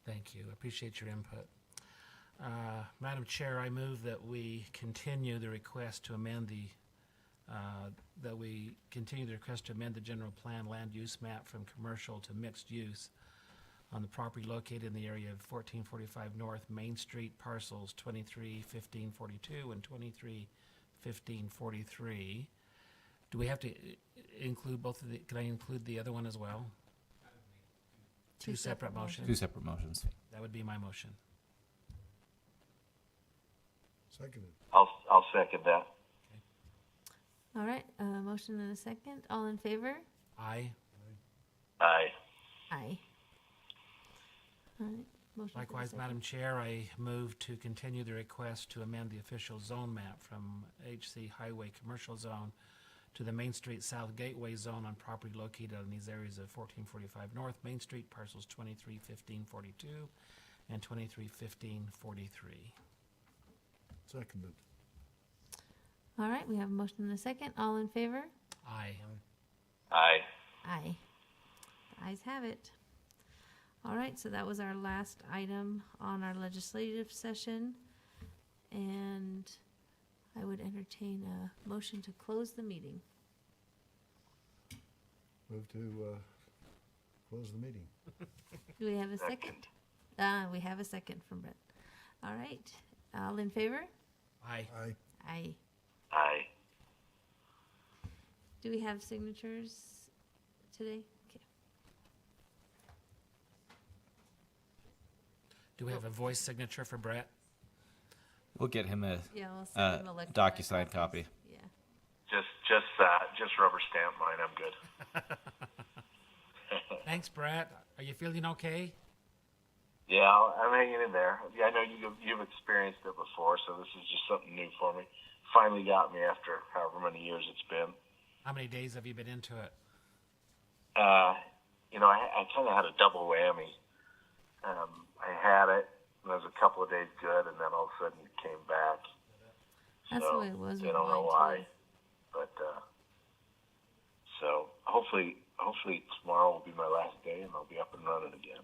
Thank you. I appreciate your input. Madam Chair, I move that we continue the request to amend the general plan land use map from commercial to mixed use on the property located in the area of 1445 North Main Street parcels 231542 and 231543. Do we have to include both of the, can I include the other one as well? Two separate motions?
Two separate motions.
That would be my motion.
Seconded.
I'll second that.
All right, motion and a second. All in favor?
Aye.
Aye.
Aye. All right. Motion for the
Likewise,
second.
Madam Chair, I move to continue the request to amend the official zone map from HC Highway Commercial Zone to the Main Street South Gateway Zone on property located in these areas of 1445 North Main Street, parcels 231542 and 231543.
Seconded.
All right, we have a motion and a second. All in favor?
Aye.
Aye.
Aye. The ayes have it. All right, so that was our last item on our legislative session. And I would entertain a motion to close the meeting.
Move to close the meeting.
Do we have a second? We have a second from Brett. All right, all in favor?
Aye.
Aye.
Aye.
Aye.
Do we have signatures today? Okay.
Do we have a voice signature for Brett?
We'll get him a
Yeah, we'll send him electronic
DocuSign copy.
Yeah.
Just rubber stamp mine. I'm good.
Thanks, Brett. Are you feeling okay?
Yeah, I'm hanging in there. Yeah, I know you've experienced it before, so this is just something new for me. Finally got me after however many years it's been.
How many days have you been into it?
I kind of had a double whammy. I had it, and there was a couple of days good, and then all of a sudden it came back.
That's
So,
the way it was
I
with
don't know
mine,
why, but so hopefully tomorrow will be my last day, and I'll be up and running again.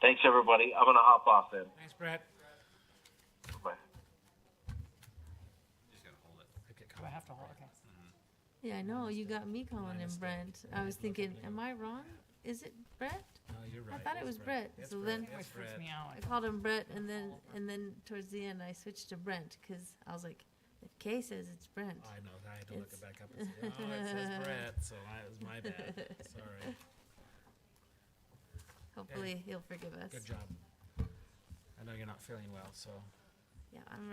Thanks, everybody. I'm gonna hop off then.
Thanks, Brett.
Bye.
Just gotta hold it.
Okay, Do come I on. have to hold it?
Yeah, I know. You got me calling him Brent. I was thinking, am I wrong? Is it Brett?
No, you're right.
I thought it was Brett. So then
It's Brett.
I called him Brett, and then towards the end I switched to Brent because I was like, if Kay says it's Brent.
I know. I had to look
It's-
it back up and say, oh, it says Brett, so it was my bad. Sorry.
Hopefully he'll forgive us.
Good job. I know you're not feeling well, so.
Yeah, I'm ready.